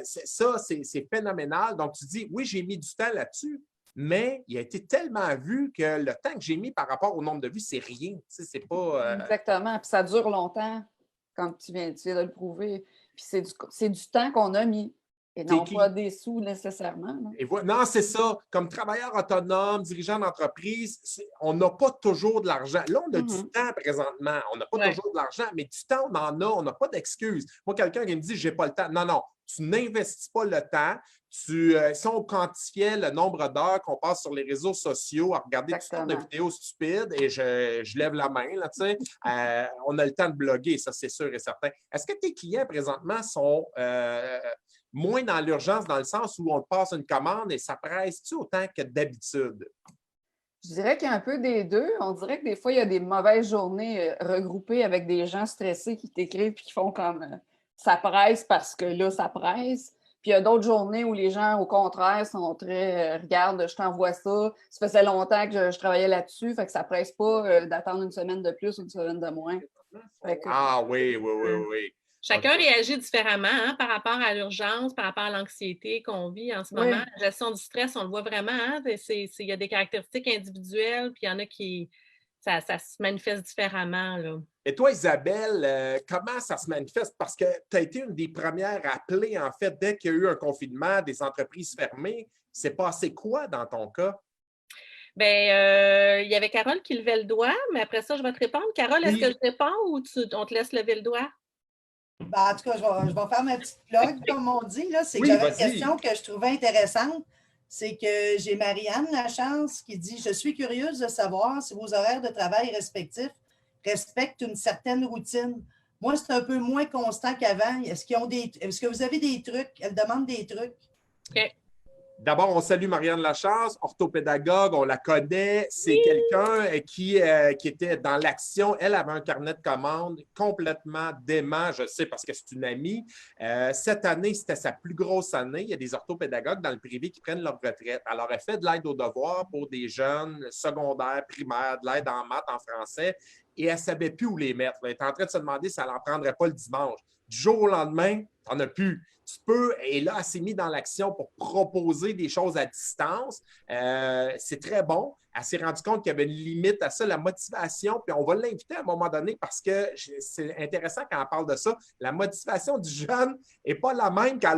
ça, c'est phénoménal. Donc, tu dis, oui, j'ai mis du temps là-dessus, mais il a été tellement vu que le temps que j'ai mis par rapport au nombre de vues, c'est rien. C'est pas... Exactement. Puis ça dure longtemps, comme tu viens de le prouver. Puis c'est du temps qu'on a mis et non pas des sous nécessairement. Non, c'est ça. Comme travailleur autonome, dirigeant d'entreprise, on n'a pas toujours de l'argent. Là, on a du temps présentement. On n'a pas toujours de l'argent, mais du temps, on en a. On n'a pas d'excuses. Moi, quelqu'un qui me dit « j'ai pas le temps ». Non, non. Tu n'investis pas le temps. Si on quantifiait le nombre d'heures qu'on passe sur les réseaux sociaux à regarder toutes sortes de vidéos stupides, et je lève la main, là, tu sais, on a le temps de bloguer, ça, c'est sûr et certain. Est-ce que tes clients, présentement, sont moins dans l'urgence, dans le sens où on passe une commande et ça presse-tu autant que d'habitude? Je dirais qu'il y a un peu des deux. On dirait que des fois, il y a des mauvaises journées regroupées avec des gens stressés qui t'écrivent et qui font comme ça presse parce que là, ça presse. Puis il y a d'autres journées où les gens, au contraire, sont très regarde, je t'envoie ça. Ça faisait longtemps que je travaillais là-dessus, fait que ça presse pas d'attendre une semaine de plus ou une semaine de moins. Ah oui. Chacun réagit différemment par rapport à l'urgence, par rapport à l'anxiété qu'on vit en ce moment. La gestion du stress, on le voit vraiment. Il y a des caractéristiques individuelles, puis il y en a qui... Ça se manifeste différemment, là. Et toi, Isabelle, comment ça se manifeste? Parce que tu as été une des premières à appeler, en fait, dès qu'il y a eu un confinement, des entreprises fermées. C'est passé quoi dans ton cas? Bien, il y avait Carole qui levait le doigt, mais après ça, je vais te répondre. Carole, est-ce que je réponds ou on te laisse lever le doigt? Ben, en tout cas, je vais faire ma petite plug, comme on dit. Là. C'est que j'avais une question que je trouvais intéressante. C'est que j'ai Marianne Lachance qui dit « Je suis curieuse de savoir si vos horaires de travail respectifs respectent une certaine routine. Moi, c'est un peu moins constant qu'avant. Est-ce que vous avez des trucs? » Elle demande des trucs. OK. D'abord, on salue Marianne Lachance, orthopédagogue, on la connaît. C'est quelqu'un qui était dans l'action. Elle avait un carnet de commandes complètement dément, je sais, parce que c'est une amie. Cette année, c'était sa plus grosse année. Il y a des orthopédagogues dans le privé qui prennent leur retraite. Alors, elle fait de l'aide aux devoirs pour des jeunes secondaires, primaires, de l'aide en maths, en français, et elle ne savait plus où les mettre. Elle était en train de se demander si elle n'en prendrait pas le dimanche. Du jour au lendemain, tu n'en as plus. Tu peux, et là, elle s'est mise dans l'action pour proposer des choses à distance. C'est très bon. Elle s'est rendue compte qu'il y avait une limite à ça, la motivation. Puis on va l'inviter à un moment donné parce que c'est intéressant quand on parle de ça. La motivation du jeune n'est pas la même qu'à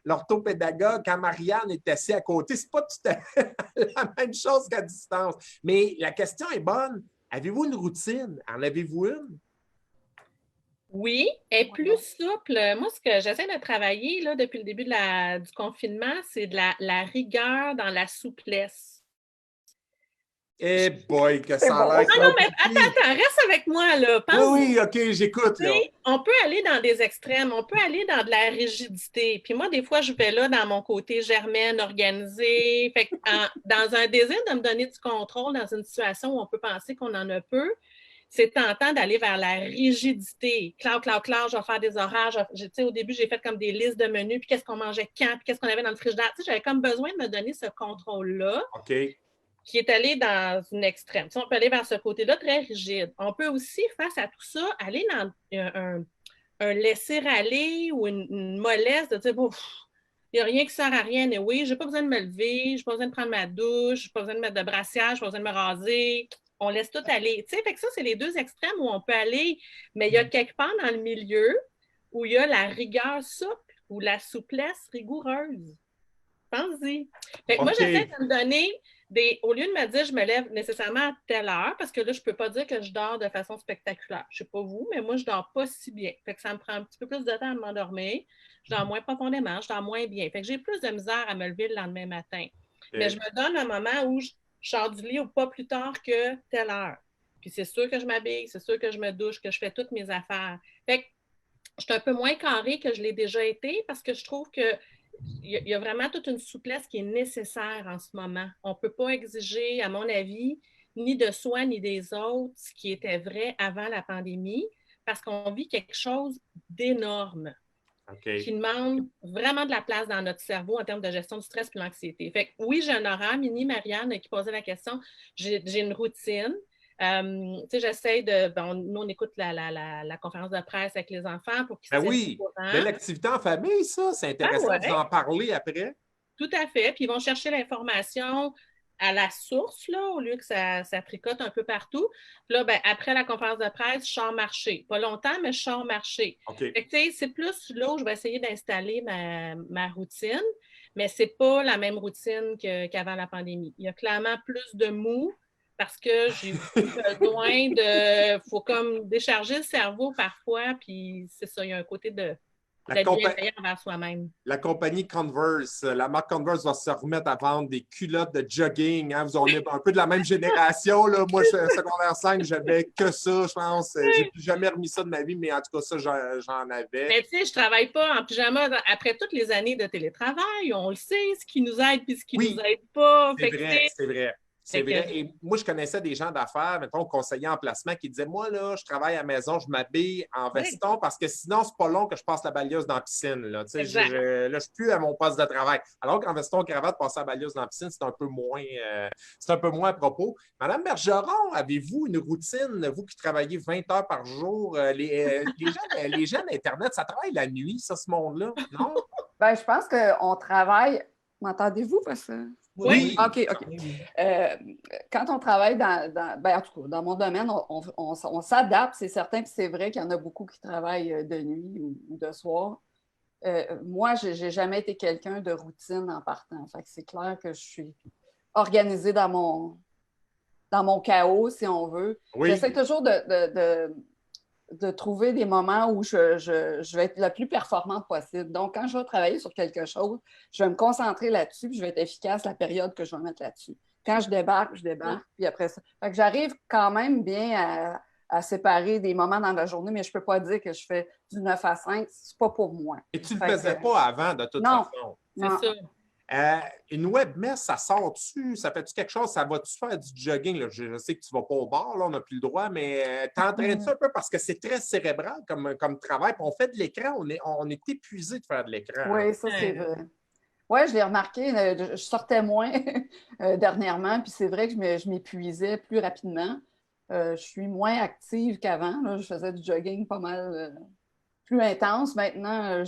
l'orthopédagogue, quand Marianne est assise à côté. Ce n'est pas tout à fait la même chose qu'à distance. Mais la question est bonne. Avez-vous une routine? En avez-vous une? Oui, elle est plus souple. Moi, ce que j'essaie de travailler là, depuis le début du confinement, c'est de la rigueur dans la souplesse. Eh boy, que ça a l'air Non, mais attends, reste avec moi, là. Oui, OK, j'écoute, là. On peut aller dans des extrêmes, on peut aller dans de la rigidité. Puis moi, des fois, je vais là dans mon côté germaine, organisée. Fait que dans un désir de me donner du contrôle dans une situation où on peut penser qu'on en a peu, c'est tentant d'aller vers la rigidité. Claude, je vais faire des horaires. Au début, j'ai fait comme des listes de menus, puis qu'est-ce qu'on mangeait quand, puis qu'est-ce qu'on avait dans le frigidaire. J'avais comme besoin de me donner ce contrôle-là. OK. Qui est allé dans une extrême. On peut aller vers ce côté-là très rigide. On peut aussi, face à tout ça, aller dans un laisser-aller ou une mollesse de dire, bon, il n'y a rien qui sert à rien. Et oui, je n'ai pas besoin de me lever, je n'ai pas besoin de prendre ma douche, je n'ai pas besoin de mettre de brassière, je n'ai pas besoin de me raser. on laisse tout aller. Tu sais, fait que ça, c'est les deux extrêmes où on peut aller, mais il y a quelque part dans le milieu où il y a la rigueur souple ou la souplesse rigoureuse. Pense-y. Fait que moi, j'essaie de me donner au lieu de me dire je me lève nécessairement à telle heure, parce que là, je ne peux pas dire que je dors de façon spectaculaire. Je ne sais pas vous, mais moi, je ne dors pas si bien. Fait que ça me prend un petit peu plus de temps à m'endormir. Je dors moins profondément, je dors moins bien. Fait que j'ai plus de misère à me lever le lendemain matin. Mais je me donne un moment où je sors du lit ou pas plus tard que telle heure. Puis c'est sûr que je m'habille, c'est sûr que je me douche, que je fais toutes mes affaires. Fait que je suis un peu moins carrée que je l'ai déjà été parce que je trouve que il y a vraiment toute une souplesse qui est nécessaire en ce moment. On ne peut pas exiger, à mon avis, ni de soi ni des autres ce qui était vrai avant la pandémie parce qu'on vit quelque chose d'énorme qui demande vraiment de la place dans notre cerveau en termes de gestion du stress et de l'anxiété. Fait que oui, j'ai un horaire, Mini Marianne qui posait la question, j'ai une routine. J'essaie de. Nous, on écoute la conférence de presse avec les enfants pour qu'ils soient au courant. Belle activité en famille, ça. C'est intéressant d'en parler après. Tout à fait. Puis ils vont chercher l'information à la source, là, au lieu que ça tricote un peu partout. Puis là, après la conférence de presse, je sors marcher. Pas longtemps, mais je sors marcher. C'est plus là où je vais essayer d'installer ma routine, mais ce n'est pas la même routine qu'avant la pandémie. Il y a clairement plus de mou parce que j'ai besoin de... faut comme décharger le cerveau parfois, puis c'est ça, il y a un côté d'être bienveillant envers soi-même. La compagnie Converse, la marque Converse va se remettre à vendre des culottes de jogging. Hein? On est un peu de la même génération. Là. Moi, secondaire 5, j'avais que ça, je pense. J'ai plus jamais remis ça de ma vie, mais en tout cas, ça, j'en avais. Mais tu sais, je travaille pas en pyjama après toutes les années de télétravail. On le sait, ce qui nous aide et ce qui nous aide pas. C'est vrai. C'est vrai. Et moi, je connaissais des gens d'affaires, mettons, conseillers en placement, qui disaient, moi, là, je travaille à la maison, je m'habille en veston parce que sinon, c'est pas long que je passe la balieuse dans la piscine. Là, je ne suis plus à mon poste de travail. Alors qu'en veston, cravate, passer la balieuse dans la piscine, c'est un peu moins à propos. Madame Bergeron, avez-vous une routine, vous qui travaillez 20 heures par jour? Les gens d'Internet, ça travaille la nuit, ça, ce monde-là, non? Bien, je pense qu'on travaille... M'entendez-vous? Parce que... Oui. OK. Quand on travaille en tout cas, dans mon domaine, on s'adapte, c'est certain, puis c'est vrai qu'il y en a beaucoup qui travaillent de nuit ou de soir. Moi, je n'ai jamais été quelqu'un de routine en partant. Fait que c'est clair que je suis organisée dans mon chaos, si on veut. Oui. J'essaie toujours de trouver des moments où je vais être la plus performante possible. Donc, quand je vais travailler sur quelque chose, je vais me concentrer là-dessus, puis je vais être efficace la période que je vais mettre là-dessus. Quand je débarque, puis après ça. Fait que j'arrive quand même bien à séparer des moments dans la journée, mais je ne peux pas dire que je fais du 9 à 5, c'est pas pour moi. Et tu ne le faisais pas avant, de toute façon. Non. C'est ça. Une webmesse, ça sort-tu? Ça fait-tu quelque chose? Ça va-tu faire du jogging? Là? Je sais que tu ne vas pas au bar, là, on n'a plus le droit, mais t'entraînes-tu un peu parce que c'est très cérébral comme travail. Puis on fait de l'écran, on est épuisé de faire de l'écran. Oui, ça, c'est vrai. Oui, je l'ai remarqué. Je sortais moins dernièrement, puis c'est vrai que je m'épuisais plus rapidement. Je suis moins active qu'avant. Je faisais du jogging pas mal plus intense. Maintenant,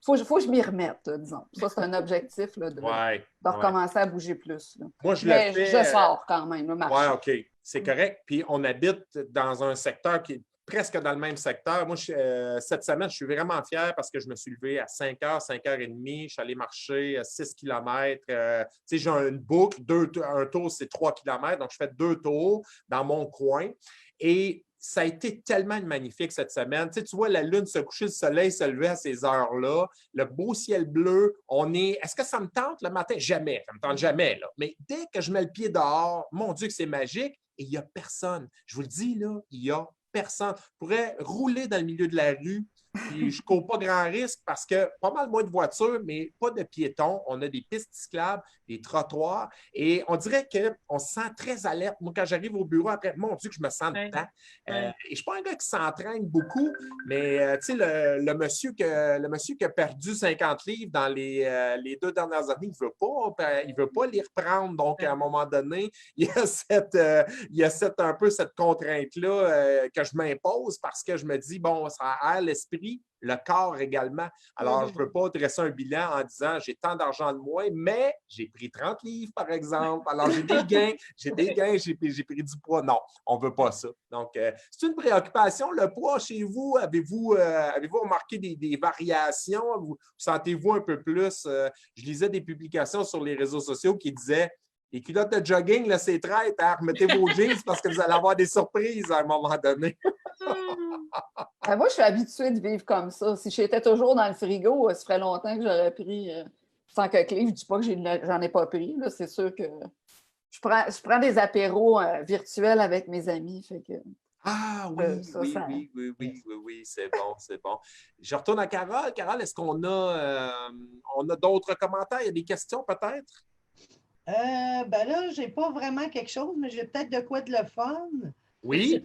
faut que je m'y remette, disons. Ça, c'est un objectif là, de recommencer à bouger plus. Là. Moi, je sors quand même, marcher. Oui, OK. C'est correct. Puis on habite dans un secteur qui est presque dans le même secteur. Moi, cette semaine, je suis vraiment fier parce que je me suis levé à 5h, 5h30. Je suis allé marcher 6 km. J'ai une boucle. Un tour, c'est 3 km. Donc, je fais 2 tours dans mon coin. Et ça a été tellement magnifique cette semaine. Tu vois la lune se coucher, le soleil se lever à ces heures-là, le beau ciel bleu. Est-ce que ça me tente le matin? Jamais. Ça ne me tente jamais. Là. Mais dès que je mets le pied dehors, mon Dieu, que c'est magique. Et il n'y a personne. Je vous le dis, là, il n'y a personne. Je pourrais rouler dans le milieu de la rue. Puis je ne cours pas grand risque parce que pas mal moins de voitures, mais pas de piétons. On a des pistes cyclables, des trottoirs. Et on dirait qu'on se sent très alerte. Moi, quand j'arrive au bureau, après, mon Dieu, que je me sens dedans. Et je ne suis pas un gars qui s'entraîne beaucoup, mais tu sais, le monsieur qui a perdu 50 livres dans les 2 dernières années, il ne veut pas les reprendre. Donc, à un moment donné, il y a un peu cette contrainte-là que je m'impose parce que je me dis, bon, ça a l'esprit l'esprit, le corps également. Alors, je ne veux pas dresser un bilan en disant j'ai tant d'argent de moins, mais j'ai pris 30 livres, par exemple. Alors, j'ai des gains, j'ai pris du poids. Non, on ne veut pas ça. Donc, c'est une préoccupation. Le poids chez vous, avez-vous remarqué des variations? Vous sentez-vous un peu plus? Je lisais des publications sur les réseaux sociaux qui disaient les culottes de jogging, là, c'est traite, hein? Remettez vos jeans parce que vous allez avoir des surprises à un moment donné. Moi, je suis habituée de vivre comme ça. Si j'étais toujours dans le frigo, ça ferait longtemps que j'aurais pris 100 livres. Je ne dis pas que j'en ai pas pris. Là. C'est sûr que je prends des apéros virtuels avec mes amis. Fait que, oui, c'est bon. Je retourne à Carole. Carole, est-ce qu'on a d'autres commentaires? Il y a des questions peut-être? Ben là, j'ai pas vraiment quelque chose, mais j'ai peut-être de quoi de le fun. Oui.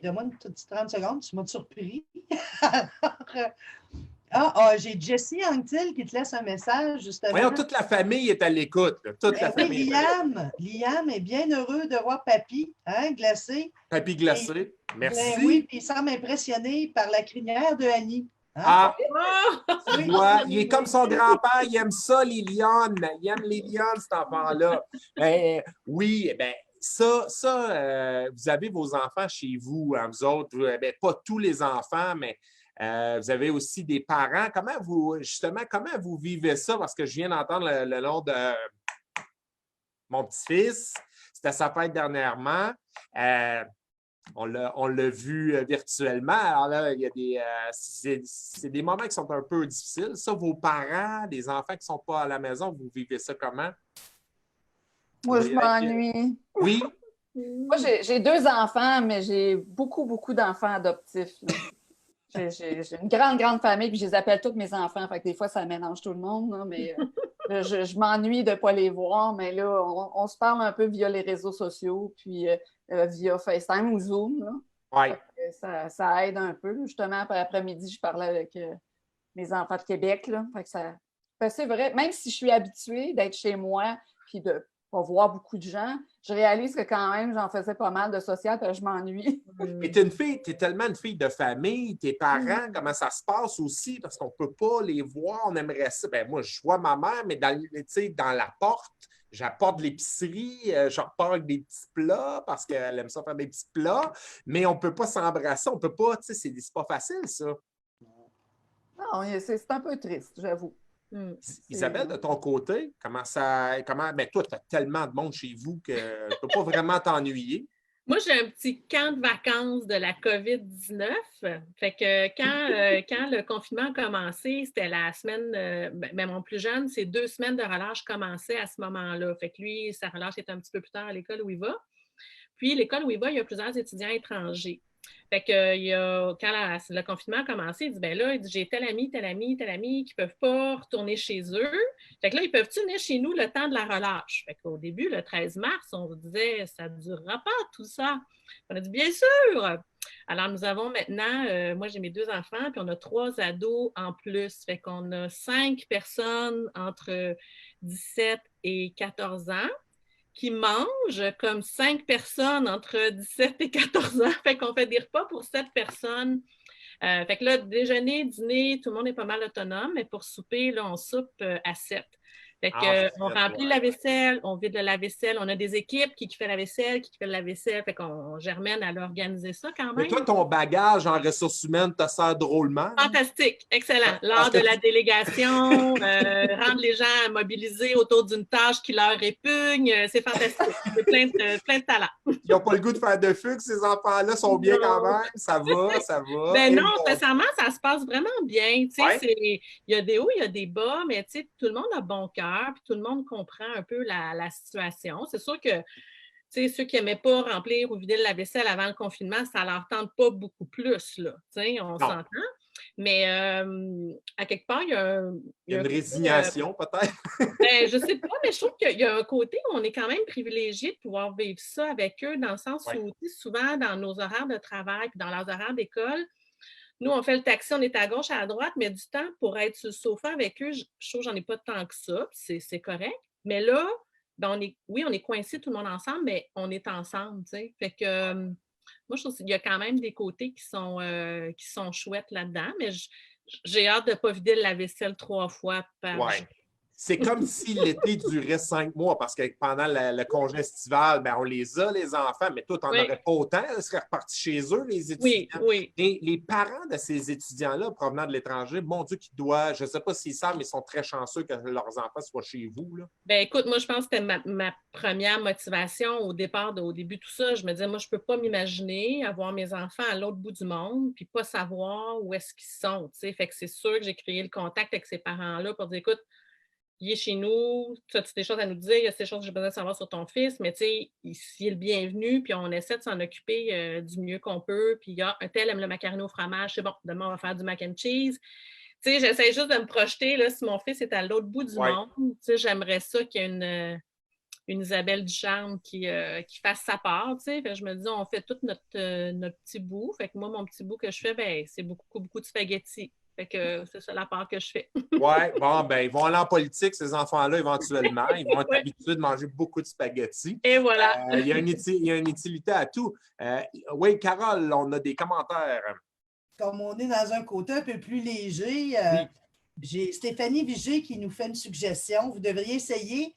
Donne-moi une petite 30 secondes, tu m'as surpris. J'ai Jessie Anctil qui te laisse un message, justement. Voyons, toute la famille est à l'écoute. Liam est bien heureux de voir Papy, glacé. Papy glacé, merci. Ben oui, puis il semble impressionné par la crinière de Annie. Il est comme son grand-père, il aime ça, les lionnes. Il aime les lionnes, cet enfant-là. Vous avez vos enfants chez vous, hein, vous autres. Pas tous les enfants, mais vous avez aussi des parents. Comment vous vivez ça? Parce que je viens d'entendre le nom de mon petit-fils. C'était sa fête dernièrement. On l'a vu virtuellement. Alors là, il y a c'est des moments qui sont un peu difficiles. Ça, vos parents, des enfants qui ne sont pas à la maison, vous vivez ça comment? Moi, je m'ennuie. Oui? Moi, j'ai 2 enfants, mais j'ai beaucoup, beaucoup d'enfants adoptifs. J'ai une grande famille, puis je les appelle tous mes enfants. Fait que des fois, ça mélange tout le monde. Là, mais je m'ennuie de ne pas les voir. Mais là, on se parle un peu via les réseaux sociaux, puis via FaceTime ou Zoom. Oui. Ça aide un peu. Justement, après-midi, je parlais avec mes enfants de Québec. Là. Fait que c'est vrai, même si je suis habituée d'être chez moi puis de pas voir beaucoup de gens, je réalise que quand même, j'en faisais pas mal de social, puis je m'ennuie. Mais t'es tellement une fille de famille, tes parents, comment ça se passe aussi, parce qu'on peut pas les voir, on aimerait ça. Moi, je vois ma mère, mais dans la porte, j'apporte de l'épicerie, je repars avec des petits plats parce qu'elle aime ça faire des petits plats, mais on peut pas s'embrasser, on peut pas, c'est pas facile, ça. Non, c'est un peu triste, j'avoue. Isabelle, de ton côté, toi, tu as tellement de monde chez vous que tu ne peux pas vraiment t'ennuyer. Moi, j'ai un petit camp de vacances de la COVID-19. Fait que quand le confinement a commencé, c'était la semaine, mon plus jeune, c'est 2 semaines de relâche commençaient à ce moment-là. Fait que lui, sa relâche est un petit peu plus tard à l'école où il va. Puis, l'école où il va, il y a plusieurs étudiants étrangers. Fait que quand le confinement a commencé, il dit, j'ai tel ami qui ne peuvent pas retourner chez eux. Fait que là, ils peuvent-tu venir chez nous le temps de la relâche? Fait qu'au début, le 13 mars, on se disait, ça ne durera pas tout ça. On a dit, bien sûr! Alors, nous avons maintenant, moi j'ai mes 2 enfants, puis on a 3 ados en plus. Fait qu'on a 5 personnes entre 17 et 14 ans qui mangent comme 5 personnes entre 17 et 14 ans. Fait qu'on fait des repas pour 7 personnes. Fait que là, déjeuner, dîner, tout le monde est pas mal autonome, mais pour souper, là, on soupe à 7. Fait qu'on remplit la vaisselle, on vide le lave-vaisselle. On a des équipes qui fait la vaisselle, qui fait le lave-vaisselle. Fait qu'on germaine à l'organiser ça quand même. Mais toi, ton bagage en ressources humaines te sert drôlement. Fantastique, excellent. L'art de la délégation, rendre les gens mobilisés autour d'une tâche qui leur répugne, c'est fantastique. C'est plein de talent. Ils n'ont pas le goût de faire de fugue, ces enfants-là sont bien quand même. Ça va. Ben non, sincèrement, ça se passe vraiment bien. Il y a des hauts, il y a des bas, mais tout le monde a bon cœur. Puis tout le monde comprend un peu la situation. C'est sûr que ceux qui n'aimaient pas remplir ou vider la vaisselle avant le confinement, ça ne leur tente pas beaucoup plus. Là, on s'entend. Mais à quelque part, il y a une résignation peut-être. Je ne sais pas, mais je trouve qu'il y a un côté où on est quand même privilégié de pouvoir vivre ça avec eux, dans le sens où souvent, dans nos horaires de travail et dans leurs horaires d'école, nous, on fait le taxi, on est à gauche, à droite, mais du temps pour être sur le sofa avec eux, je trouve que j'en ai pas tant que ça, c'est correct. Mais là, on est coincés tout le monde ensemble, mais on est ensemble, tu sais. Fait que Moi, je trouve qu'il y a quand même des côtés qui sont chouettes là-dedans, mais j'ai hâte de ne pas vider le lave-vaisselle 3 fois par Ouais. jour. C'est comme si l'été durait 5 mois parce que pendant le congé estival, ben, on les a, les enfants, mais toi, tu n'en Oui. aurais pas autant. Ils seraient repartis chez eux, les Oui, étudiants. oui. Et les parents de ces étudiants-là provenant de l'étranger, mon Dieu, qui doivent, je ne sais pas s'ils savent, mais ils sont très chanceux que leurs enfants soient chez vous. Là. Ben écoute, moi, je pense que c'était ma première motivation au départ, au début de tout ça. Je me disais, moi, je ne peux pas m'imaginer avoir mes enfants à l'autre bout du monde puis pas savoir où est-ce qu'ils sont. T'sais. Fait que c'est sûr que j'ai créé le contact avec ces parents-là pour dire, écoute, il est chez nous, tu as des choses à nous dire, il y a ces choses que j'ai besoin de savoir sur ton fils, mais tu sais, il est le bienvenu, puis on essaie de s'en occuper du mieux qu'on peut. Puis il y a un tel aime le macaroni au fromage, c'est bon, demain on va faire du mac and cheese. Tu sais, j'essaie juste de me projeter, là, si mon fils est à l'autre bout du monde, tu sais, j'aimerais ça qu'il y ait une Isabelle Ducharme qui fasse sa part, tu sais. Fait que je me dis, on fait tout notre petit bout. Fait que moi, mon petit bout que je fais, ben, c'est beaucoup de spaghettis. Fait que c'est ça la part que je fais. Oui, bon, ben, ils vont aller en politique, ces enfants-là, éventuellement. Ils vont être habitués de manger beaucoup de spaghettis. Et voilà. Il y a une utilité à tout. Oui, Carole, on a des commentaires. Comme on est dans un côté un peu plus léger, j'ai Stéphanie Vigé qui nous fait une suggestion. Vous devriez essayer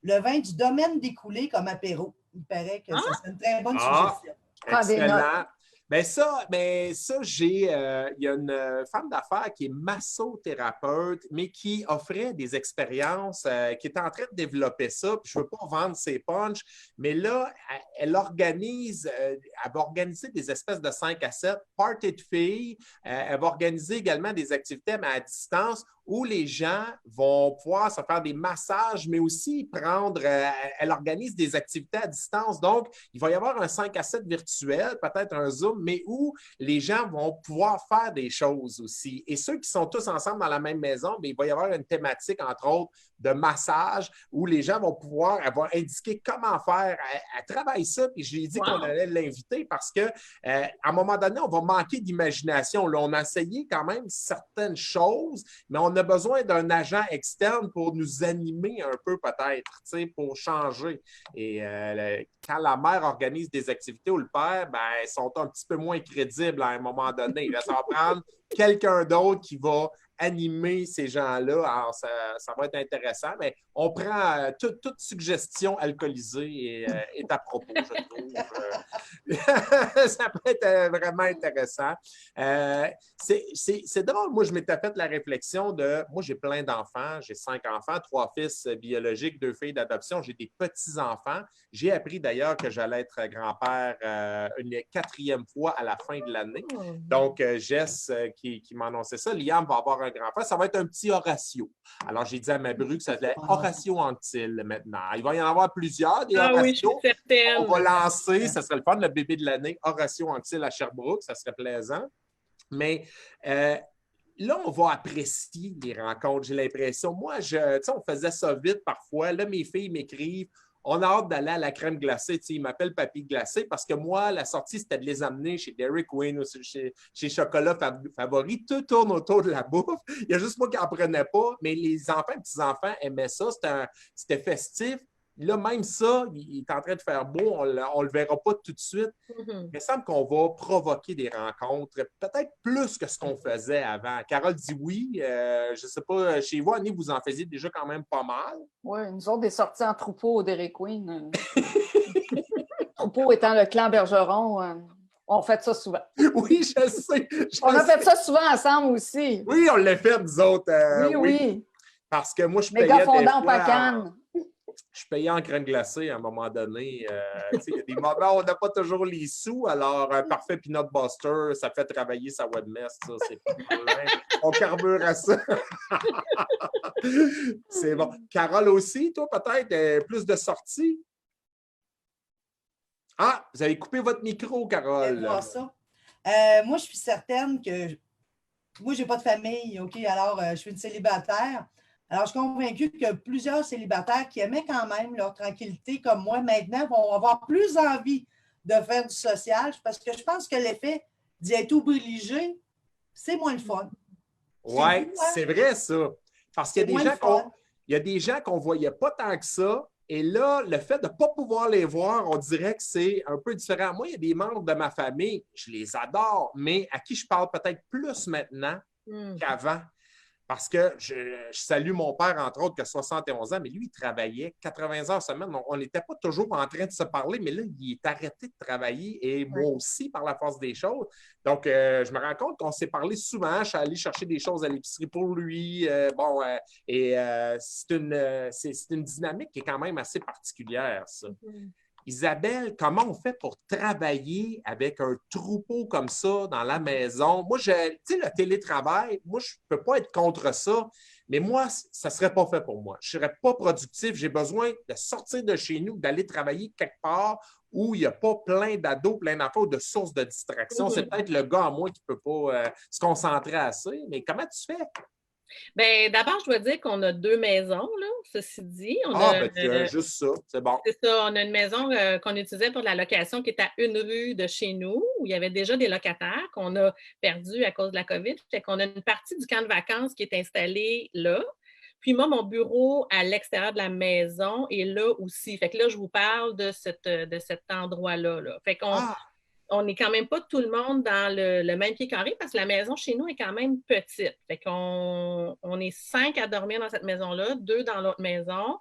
le vin du domaine d'écoulé comme apéro. Il paraît que ça serait une très bonne suggestion. Excellent. Ben ça, il y a une femme d'affaires qui est massothérapeute, mais qui offrait des expériences, qui est en train de développer ça. Puis je ne veux pas vendre ses punchs, mais là, elle va organiser des espèces de 5 à 7 parties de filles. Elle va organiser également des activités, mais à distance, où les gens vont pouvoir se faire des massages, mais aussi elle organise des activités à distance. Donc, il va y avoir un 5 à 7 virtuel, peut-être un Zoom, mais où les gens vont pouvoir faire des choses aussi. Et ceux qui sont tous ensemble dans la même maison, bien, il va y avoir une thématique, entre autres, de massage, où les gens vont pouvoir avoir indiqué comment faire. Elle travaille ça, puis je lui ai dit qu'on allait l'inviter parce qu'à un moment donné, on va manquer d'imagination. Là, on a essayé quand même certaines choses, mais on a besoin d'un agent externe pour nous animer un peu peut-être, pour changer. Et quand la mère organise des activités ou le père, ben, ils sont un petit peu moins crédibles à un moment donné. Là, ça va prendre quelqu'un d'autre qui va animer ces gens-là. Alors, ça va être intéressant, mais on prend toute suggestion alcoolisée est à propos, je trouve. Ça peut être vraiment intéressant. C'est drôle. Moi, je m'étais fait la réflexion moi, j'ai plein d'enfants. J'ai 5 enfants, 3 fils biologiques, 2 filles d'adoption. J'ai des petits-enfants. J'ai appris d'ailleurs que j'allais être grand-père une 4e fois à la fin de l'année. Donc, Jess qui m'a annoncé ça. Liam va avoir un grand-frère. Ça va être un petit Horatio. Alors, j'ai dit à ma bru que ça s'appelait Horatio Anctil maintenant. Il va y en avoir plusieurs, des Horatio. Oui, je suis certaine. On va lancer, ça serait le fun, le bébé de l'année, Horatio Anctil à Sherbrooke. Ça serait plaisant. Mais là, on va apprécier les rencontres, j'ai l'impression. Moi, on faisait ça vite parfois. Là, mes filles m'écrivent. On a hâte d'aller à la crème glacée. Ils m'appellent Papy Glacé parce que moi, la sortie, c'était de les amener chez Dairy Queen ou chez Chocolat Favori. Tout tourne autour de la bouffe. Il y a juste moi qui n'en prenais pas, mais les enfants et petits-enfants aimaient ça. C'était festif. Là, même ça, il est en train de faire beau. On ne le verra pas tout de suite. Il me semble qu'on va provoquer des rencontres, peut-être plus que ce qu'on faisait avant. Carole dit oui. Je ne sais pas, chez vous, Annie, vous en faisiez déjà quand même pas mal. Oui, nous autres, des sorties en troupeau au Dairy Queen. Troupeau étant le clan Bergeron, on fait ça souvent. Oui, je sais. On a fait ça souvent ensemble aussi. Oui, on l'a fait, nous autres. Oui. Parce que moi, je payais payais fondant pas canne. Je payais en crème glacée à un moment donné. Il y a des moments où on n'a pas toujours les sous. Alors, un parfait peanut buster, ça fait travailler sa webmess. Ça, c'est pas mal. On carbure à ça. C'est bon. Carole aussi, toi, peut-être, plus de sorties? Ah, vous avez coupé votre micro, Carole. Voir ça. Moi, je suis certaine que... Moi, je n'ai pas de famille, OK? Alors, je suis une célibataire. Alors, je suis convaincue que plusieurs célibataires qui aimaient quand même leur tranquillité, comme moi, maintenant, vont avoir plus envie de faire du social parce que je pense que l'effet d'y être obligé, c'est moins le fun. Oui, c'est vrai, ça. Parce qu'il y a des gens qu'on ne voyait pas tant que ça, Et là, le fait de ne pas pouvoir les voir, on dirait que c'est un peu différent. Moi, il y a des membres de ma famille, je les adore, mais à qui je parle peut-être plus maintenant qu'avant. Parce que je salue mon père, entre autres, qui a 71 ans, mais lui, il travaillait 80 heures semaine. On n'était pas toujours en train de se parler, mais là, il est arrêté de travailler et moi aussi, par la force des choses. Donc, je me rends compte qu'on s'est parlé souvent. Je suis allé chercher des choses à l'épicerie pour lui. C'est une dynamique qui est quand même assez particulière, ça. Isabelle, comment on fait pour travailler avec un troupeau comme ça dans la maison? Moi, tu sais, le télétravail, moi, je ne peux pas être contre ça, mais moi, ça ne serait pas fait pour moi. Je ne serais pas productif. J'ai besoin de sortir de chez nous, d'aller travailler quelque part où il n'y a pas plein d'ados, plein d'enfants ou de sources de distraction. C'est peut-être le gars en moi qui ne peut pas se concentrer assez, mais comment tu fais? Bien, d'abord, je dois dire qu'on a 2 maisons, là, ceci dit. Juste ça, c'est bon. C'est ça, on a une maison qu'on utilisait pour la location qui est à 1 rue de chez nous, où il y avait déjà des locataires qu'on a perdus à cause de la COVID. Fait qu'on a une partie du camp de vacances qui est installée là. Puis moi, mon bureau à l'extérieur de la maison est là aussi. Fait que là, je vous parle de cet endroit-là, là. Fait qu'on on n'est quand même pas tout le monde dans le même pied carré parce que la maison chez nous est quand même petite. Fait qu'on est 5 à dormir dans cette maison-là, 2 dans l'autre maison.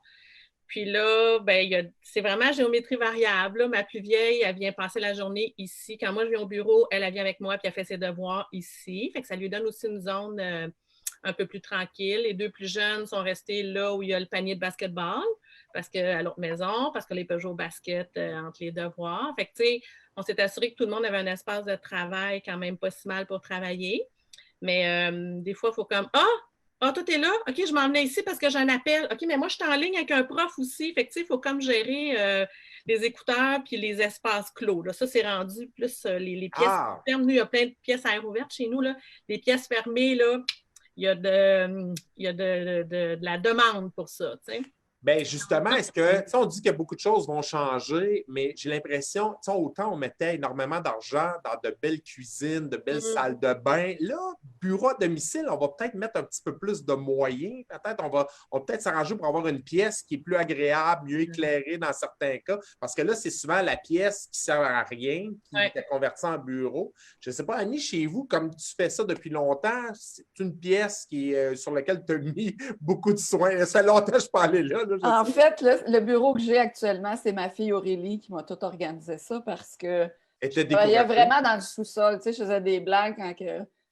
Puis là, ben, c'est vraiment géométrie variable. Là. Ma plus vieille, elle vient passer la journée ici. Quand moi, je viens au bureau, elle vient avec moi puis elle fait ses devoirs ici. Fait que ça lui donne aussi une zone un peu plus tranquille. Les 2 plus jeunes sont restés là où il y a le panier de basketball parce qu'à l'autre maison, parce que les peuvent jouer au basket entre les devoirs. Fait que, tu sais, on s'est assuré que tout le monde avait un espace de travail quand même pas si mal pour travailler. Mais des fois, il faut comme toi, t'es là? OK, je m'en venais ici parce que j'ai un appel. OK, mais moi, je suis en ligne avec un prof aussi. Fait que, tu sais, il faut comme gérer les écouteurs puis les espaces clos. Là. Ça, c'est rendu plus les pièces fermes. Nous, il y a plein de pièces à air ouverte chez nous. Là. Les pièces fermées, là, il y a de la demande pour ça, tu sais. Bien, justement, est-ce que, on dit que beaucoup de choses vont changer, mais j'ai l'impression, autant on mettait énormément d'argent dans de belles cuisines, de belles salles de bain. Là, bureau à domicile, on va peut-être mettre un petit peu plus de moyens. Peut-être on va peut-être s'arranger pour avoir une pièce qui est plus agréable, mieux éclairée dans certains cas. Parce que là, c'est souvent la pièce qui ne sert à rien, qui est convertie en bureau. Je ne sais pas, Annie, chez vous, comme tu fais ça depuis longtemps, c'est une pièce sur laquelle tu as mis beaucoup de soins. Ça fait longtemps que je parlais là. En fait, le bureau que j'ai actuellement, c'est ma fille Aurélie qui m'a tout organisé ça parce que je travaillais vraiment dans le sous-sol. Tu sais, je faisais des blagues quand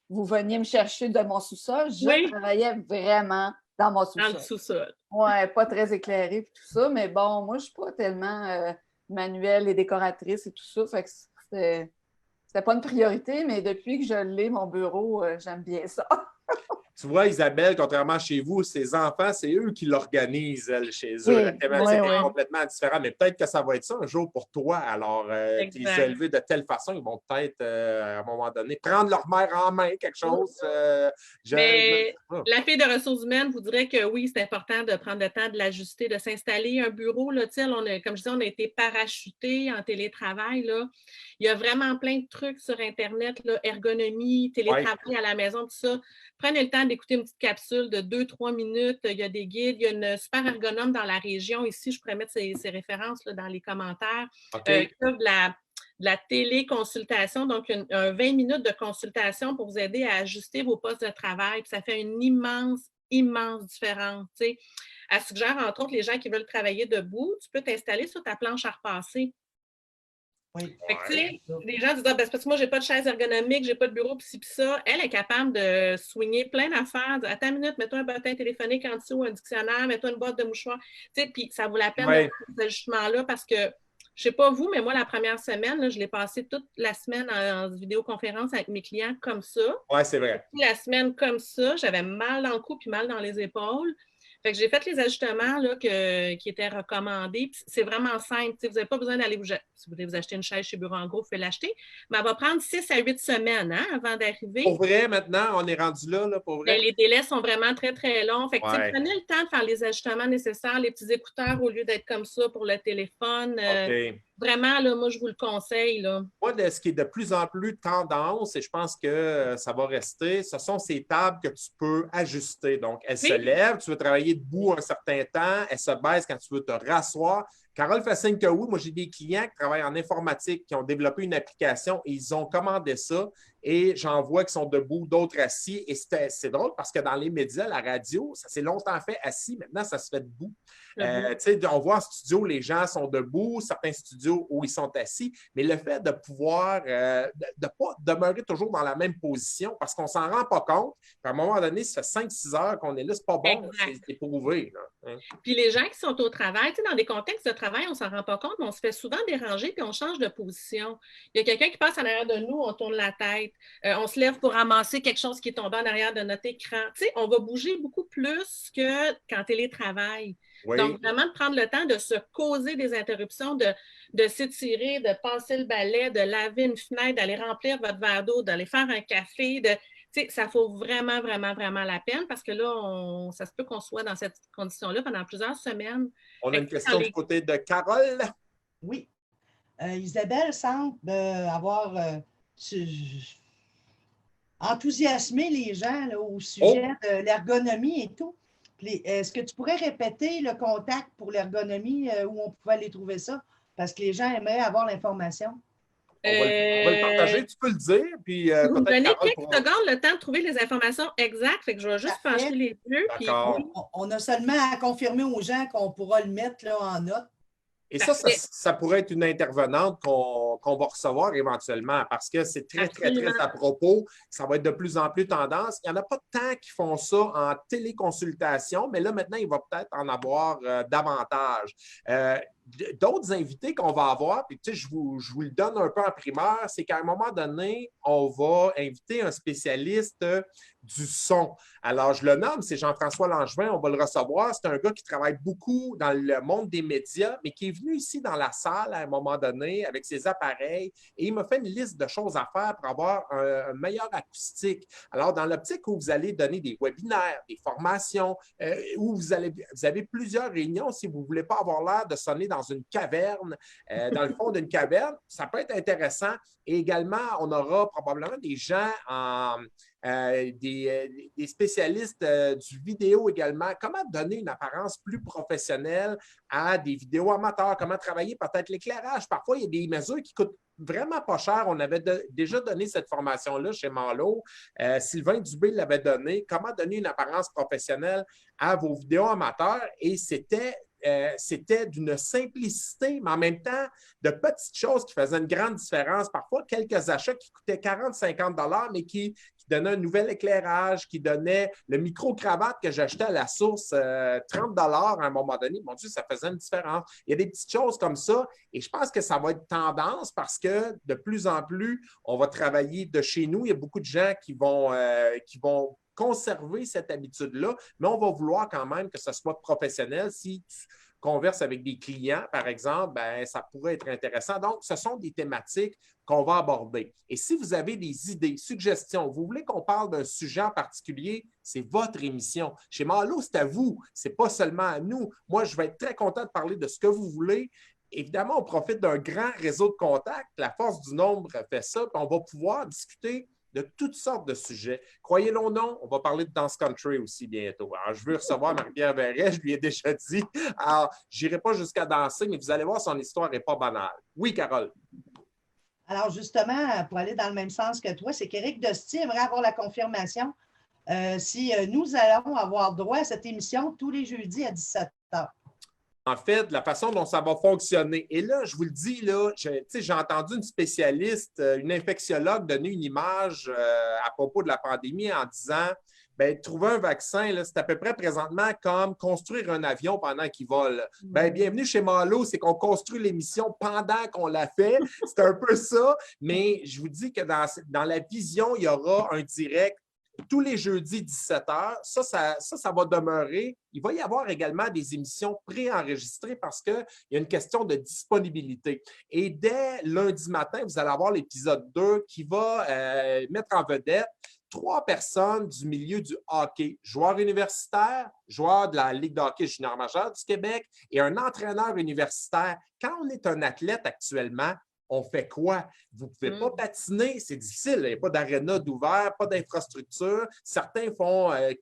vous veniez me chercher de mon sous-sol. Je travaillais vraiment dans mon sous-sol. Dans le sous-sol. Oui, pas très éclairé et tout ça, mais bon, moi, je ne suis pas tellement manuelle et décoratrice et tout ça. Fait que c'était pas une priorité, mais depuis que je l'ai, mon bureau, j'aime bien ça. Tu vois, Isabelle, contrairement à chez vous, ses enfants, c'est eux qui l'organisent, elle, chez eux. La thématique est complètement différente, mais peut-être que ça va être ça un jour pour toi. Alors, les élever de telle façon, ils vont peut-être, à un moment donné, prendre leur mère en main, quelque chose. Mais la fille de ressources humaines vous dirait que oui, c'est important de prendre le temps de l'ajuster, de s'installer un bureau. Là, comme je disais, on a été parachutés en télétravail. Là. Il y a vraiment plein de trucs sur Internet, là, ergonomie, télétravail à la maison, tout ça. Prenez le temps d'écouter une petite capsule de 2-3 minutes. Il y a des guides. Il y a une super ergonome dans la région. Ici, je pourrais mettre ces références là, dans les commentaires. De la téléconsultation, donc un 20 minutes de consultation pour vous aider à ajuster vos postes de travail. Puis ça fait une immense différence. T'sais. Elle suggère, entre autres, les gens qui veulent travailler debout, tu peux t'installer sur ta planche à repasser. Oui. Fait que, les gens disent c'est parce que moi, j'ai pas de chaise ergonomique, j'ai pas de bureau, puis ça. Elle est capable de soigner plein d'affaires. Attends une minute, mets-toi un bottin téléphonique en dessous, un dictionnaire, mets-toi une boîte de mouchoirs. Puis ça vaut la peine de faire ces ajustements-là parce que, je sais pas vous, mais moi, la première semaine, là, je l'ai passée toute la semaine en vidéoconférence avec mes clients comme ça. Oui, c'est vrai. La semaine comme ça, j'avais mal dans le cou puis mal dans les épaules. Fait que j'ai fait les ajustements là, qui étaient recommandés. C'est vraiment simple. T'sais, vous n'avez pas besoin d'aller si vous voulez vous acheter une chaise chez Bureau en gros, vous pouvez l'acheter. Mais elle va prendre 6 à 8 semaines avant d'arriver. Pour vrai, maintenant, on est rendu là pour vrai. Les délais sont vraiment très, très longs. Fait que prenez le temps de faire les ajustements nécessaires, les petits écouteurs au lieu d'être comme ça pour le téléphone. Vraiment, là, moi, je vous le conseille. Là. Moi, ce qui est de plus en plus tendance, et je pense que ça va rester, ce sont ces tables que tu peux ajuster. Donc, elles se lèvent, tu veux travailler debout un certain temps, elles se baissent quand tu veux te rasseoir. Carole fait signe que oui. Moi, j'ai des clients qui travaillent en informatique, qui ont développé une application et ils ont commandé ça. Et j'en vois qui sont debout, d'autres assis. Et c'est drôle parce que dans les médias, la radio, ça s'est longtemps fait assis. Maintenant, ça se fait debout. On voit en studio, les gens sont debout, certains studios où ils sont assis. Mais le fait de pouvoir, de ne pas demeurer toujours dans la même position parce qu'on ne s'en rend pas compte. Puis à un moment donné, ça fait 5-6 heures qu'on est là, c'est pas bon. C'est éprouvé. Là. Puis les gens qui sont au travail, dans des contextes de travail, on ne s'en rend pas compte, mais on se fait souvent déranger puis on change de position. Il y a quelqu'un qui passe en arrière de nous, on tourne la tête, on se lève pour ramasser quelque chose qui est tombé en arrière de notre écran. On va bouger beaucoup plus que qu'en télétravail. Oui. Donc, vraiment de prendre le temps de se causer des interruptions, de s'étirer, de passer le balai, de laver une fenêtre, d'aller remplir votre verre d'eau, d'aller faire un café, ça vaut vraiment, vraiment, vraiment la peine parce que là, ça se peut qu'on soit dans cette condition-là pendant plusieurs semaines. On a une question du côté de Carole. Oui. Isabelle semble avoir enthousiasmé les gens là, au sujet de l'ergonomie et tout. Est-ce que tu pourrais répéter le contact pour l'ergonomie où on pouvait aller trouver ça? Parce que les gens aimeraient avoir l'information. On va le partager, tu peux le dire. Puis, vous me donnez quelques secondes le temps de trouver les informations exactes. Fait que je vais juste pencher les yeux. Puis... On a seulement à confirmer aux gens qu'on pourra le mettre là, en note. Et ça pourrait être une intervenante qu'on va recevoir éventuellement parce que c'est très, très, très à propos. Ça va être de plus en plus tendance. Il n'y en a pas tant qui font ça en téléconsultation, mais là, maintenant, il va peut-être en avoir davantage. D'autres invités qu'on va avoir, puis je vous le donne un peu en primeur, c'est qu'à un moment donné, on va inviter un spécialiste du son. Alors, je le nomme, c'est Jean-François Langevin, on va le recevoir. C'est un gars qui travaille beaucoup dans le monde des médias, mais qui est venu ici dans la salle à un moment donné avec ses appareils et il m'a fait une liste de choses à faire pour avoir un meilleur acoustique. Alors, dans l'optique où vous allez donner des webinaires, des formations, où vous avez plusieurs réunions, si vous ne voulez pas avoir l'air de sonner dans une caverne, dans le fond d'une caverne, ça peut être intéressant. Et également, on aura probablement des gens des spécialistes du vidéo également. Comment donner une apparence plus professionnelle à des vidéos amateurs? Comment travailler peut-être l'éclairage? Parfois, il y a des mesures qui coûtent vraiment pas cher. On avait déjà donné cette formation-là chez Malo. Sylvain Dubé l'avait donné. Comment donner une apparence professionnelle à vos vidéos amateurs? Et c'était d'une simplicité, mais en même temps, de petites choses qui faisaient une grande différence. Parfois, quelques achats qui coûtaient 40-50 $ mais qui donnaient un nouvel éclairage, qui donnaient le micro-cravate que j'achetais à la source 30 $ à un moment donné. Mon Dieu, ça faisait une différence. Il y a des petites choses comme ça et je pense que ça va être tendance parce que de plus en plus, on va travailler de chez nous. Il y a beaucoup de gens qui vont conserver cette habitude-là, mais on va vouloir quand même que ce soit professionnel. Si tu converses avec des clients, par exemple, ben, ça pourrait être intéressant. Donc, ce sont des thématiques qu'on va aborder. Et si vous avez des idées, suggestions, vous voulez qu'on parle d'un sujet en particulier, c'est votre émission. Chez Malo, c'est à vous, ce n'est pas seulement à nous. Moi, je vais être très content de parler de ce que vous voulez. Évidemment, on profite d'un grand réseau de contacts. La force du nombre fait ça, puis on va pouvoir discuter de toutes sortes de sujets. Croyez-le ou non, on va parler de Dance Country aussi bientôt. Alors, je veux recevoir Marie-Pierre Verret, je lui ai déjà dit. Alors, je n'irai pas jusqu'à danser, mais vous allez voir, son histoire n'est pas banale. Oui, Carole? Alors, justement, pour aller dans le même sens que toi, c'est qu'Éric Dosti aimerait avoir la confirmation si nous allons avoir droit à cette émission tous les jeudis à 17 h. En fait, la façon dont ça va fonctionner. Et là, je vous le dis, là, j'ai entendu une spécialiste, une infectiologue donner une image à propos de la pandémie en disant bien, trouver un vaccin, c'est à peu près présentement comme construire un avion pendant qu'il vole. Bien, bienvenue chez Malo, c'est qu'on construit l'émission pendant qu'on la fait. C'est un peu ça, mais je vous dis que dans la vision, il y aura un direct tous les jeudis 17 h. Ça va demeurer. Il va y avoir également des émissions préenregistrées parce qu'il y a une question de disponibilité. Et dès lundi matin, vous allez avoir l'épisode 2 qui va mettre en vedette 3 personnes du milieu du hockey, joueur universitaire, joueur de la Ligue de hockey junior majeur du Québec et un entraîneur universitaire. Quand on est un athlète actuellement, on fait quoi? Vous ne pouvez pas patiner, c'est difficile. Il n'y a pas d'aréna d'ouvert, pas d'infrastructure. Certains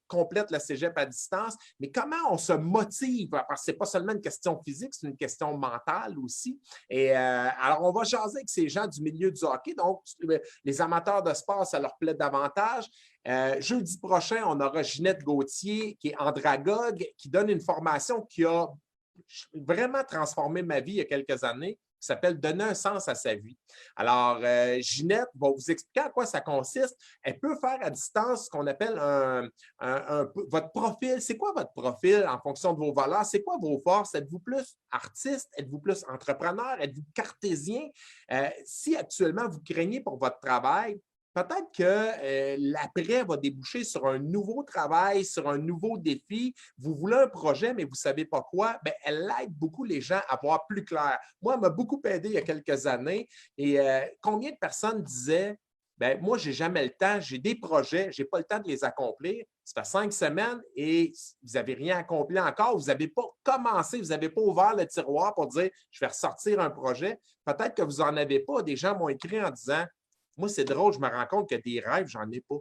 complètent le cégep à distance. Mais comment on se motive? Parce que ce n'est pas seulement une question physique, c'est une question mentale aussi. Et alors, on va jaser avec ces gens du milieu du hockey. Donc, les amateurs de sport, ça leur plaît davantage. Jeudi prochain, on aura Ginette Gauthier, qui est andragogue, qui donne une formation qui a vraiment transformé ma vie il y a quelques années, qui s'appelle « Donner un sens à sa vie ». Alors, Ginette va vous expliquer à quoi ça consiste. Elle peut faire à distance ce qu'on appelle votre profil. C'est quoi votre profil en fonction de vos valeurs? C'est quoi vos forces? Êtes-vous plus artiste? Êtes-vous plus entrepreneur? Êtes-vous cartésien? Si actuellement vous craignez pour votre travail, peut-être que l'après va déboucher sur un nouveau travail, sur un nouveau défi. Vous voulez un projet, mais vous ne savez pas quoi. Bien, elle aide beaucoup les gens à voir plus clair. Moi, elle m'a beaucoup aidé il y a quelques années. Et combien de personnes disaient, bien, moi, je n'ai jamais le temps, j'ai des projets, je n'ai pas le temps de les accomplir. Ça fait 5 semaines et vous n'avez rien accompli encore. Vous n'avez pas commencé, vous n'avez pas ouvert le tiroir pour dire, je vais ressortir un projet. Peut-être que vous n'en avez pas. Des gens m'ont écrit en disant, moi, c'est drôle, je me rends compte que des rêves, j'en ai pas.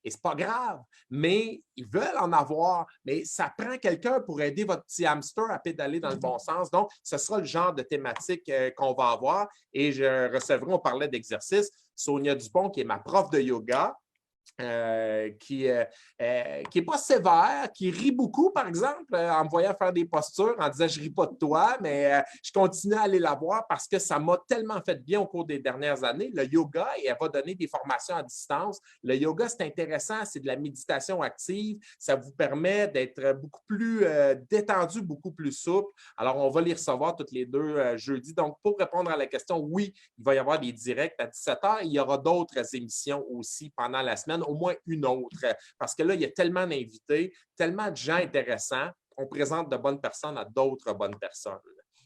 Et c'est pas grave, mais ils veulent en avoir. Mais ça prend quelqu'un pour aider votre petit hamster à pédaler dans le bon sens. Donc, ce sera le genre de thématique qu'on va avoir. Et je recevrai, on parlait d'exercice, Sonia Dupont, qui est ma prof de yoga. Qui n'est pas sévère, qui rit beaucoup, par exemple, en me voyant faire des postures, en disant « je ne ris pas de toi », mais je continue à aller la voir parce que ça m'a tellement fait bien au cours des dernières années. Le yoga, et elle va donner des formations à distance. Le yoga, c'est intéressant, c'est de la méditation active. Ça vous permet d'être beaucoup plus détendu, beaucoup plus souple. Alors, on va les recevoir toutes les deux jeudi. Donc, pour répondre à la question, oui, il va y avoir des directs à 17h. Il y aura d'autres émissions aussi pendant la semaine, au moins une autre, parce que là, il y a tellement d'invités, tellement de gens intéressants, on présente de bonnes personnes à d'autres bonnes personnes.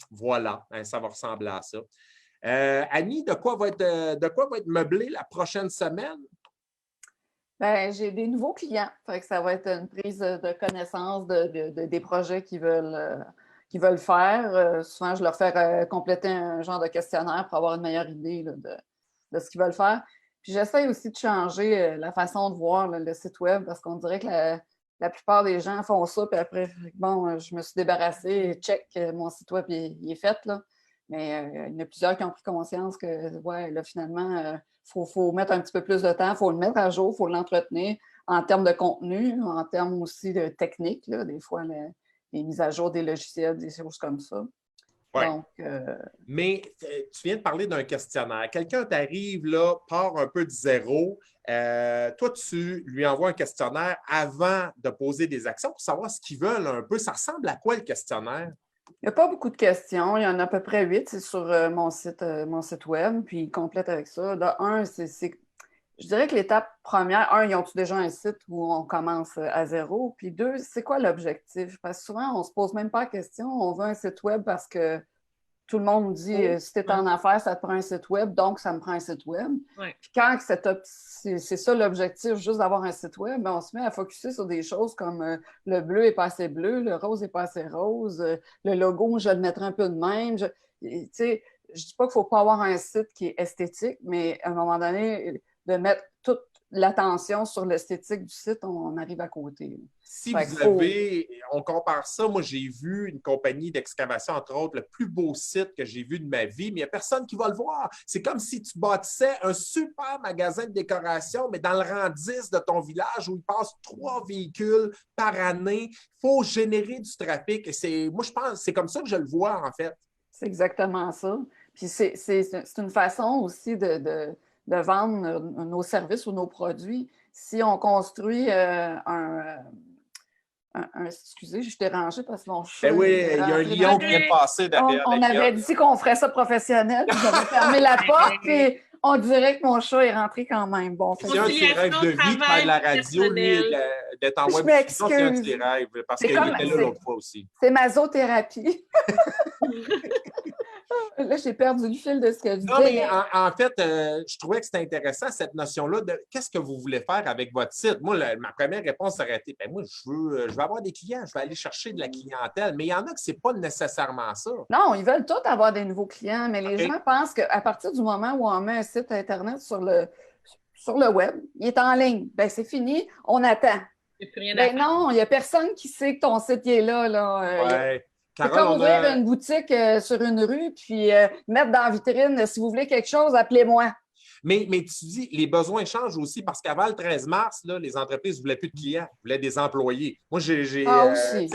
Voilà, ça va ressembler à ça. Annie, de quoi va être meublé la prochaine semaine? Bien, j'ai des nouveaux clients, fait que ça va être une prise de connaissance des projets qu'ils veulent faire. Souvent, je leur fais compléter un genre de questionnaire pour avoir une meilleure idée là, de ce qu'ils veulent faire. Puis j'essaie aussi de changer la façon de voir le site web parce qu'on dirait que la plupart des gens font ça, puis après, bon, je me suis débarrassée, check, mon site web il est fait, là. Mais il y en a plusieurs qui ont pris conscience que, ouais, là, finalement, faut mettre un petit peu plus de temps, il faut le mettre à jour, il faut l'entretenir en termes de contenu, en termes aussi de technique, là, des fois, les mises à jour des logiciels, des choses comme ça. Ouais. Donc, mais tu viens de parler d'un questionnaire. Quelqu'un t'arrive là, part un peu de zéro. Toi, tu lui envoies un questionnaire avant de poser des actions pour savoir ce qu'ils veulent un peu. Ça ressemble à quoi le questionnaire? Il n'y a pas beaucoup de questions. Il y en a à peu près 8. C'est sur mon site web, puis il complète avec ça. Là, je dirais que l'étape première, ils ont déjà un site où on commence à zéro? Puis 2, c'est quoi l'objectif? Parce que souvent, on ne se pose même pas la question. On veut un site web parce que tout le monde dit si tu es en affaires, ça te prend un site web, donc ça me prend un site web. Ouais. Puis quand c'est ça l'objectif, juste d'avoir un site web, on se met à focusser sur des choses comme le bleu n'est pas assez bleu, le rose n'est pas assez rose, le logo, je le mettrai un peu de même. Je ne dis pas qu'il ne faut pas avoir un site qui est esthétique, mais à un moment donné, de mettre toute l'attention sur l'esthétique du site, on arrive à côté. Si on compare ça, moi j'ai vu une compagnie d'excavation, entre autres, le plus beau site que j'ai vu de ma vie, mais il n'y a personne qui va le voir. C'est comme si tu bâtissais un super magasin de décoration, mais dans le rang 10 de ton village où il passe 3 véhicules par année. Il faut générer du trafic. Et moi, je pense c'est comme ça que je le vois, en fait. C'est exactement ça. Puis c'est une façon aussi de vendre nos services ou nos produits. Si on construit excusez, je t'ai rangé parce que mon chat... oui, il y a un lion qui vient de passer derrière. On avait dit qu'on ferait ça professionnel, puis j'avais fermé la porte, puis on dirait que mon chat est rentré quand même. Bon, c'est un de ses rêves de vie de faire de la radio, lui, d'être en web. C'est un de ses rêves, parce qu'il était là l'autre fois aussi. C'est ma zoothérapie. là, j'ai perdu le fil de ce que je Non, disais. mais en fait, je trouvais que c'était intéressant, cette notion-là de qu'est-ce que vous voulez faire avec votre site. Moi, ma première réponse aurait été, ben moi, je veux avoir des clients, je vais aller chercher de la clientèle. Mais il y en a que ce n'est pas nécessairement ça. Non, ils veulent tous avoir des nouveaux clients, mais les OK. gens pensent qu'à partir du moment où on met un site Internet sur le web, il est en ligne. Ben, c'est fini, on attend. Il n'y a plus rien à Ben faire. non, il n'y a personne qui sait que ton site il est là. Ouais. C'est Carole, comme ouvrir une boutique sur une rue, puis mettre dans la vitrine, si vous voulez quelque chose, appelez-moi. Mais tu dis, les besoins changent aussi parce qu'avant le 13 mars, là, les entreprises ne voulaient plus de clients, voulaient des employés. Moi, j'ai.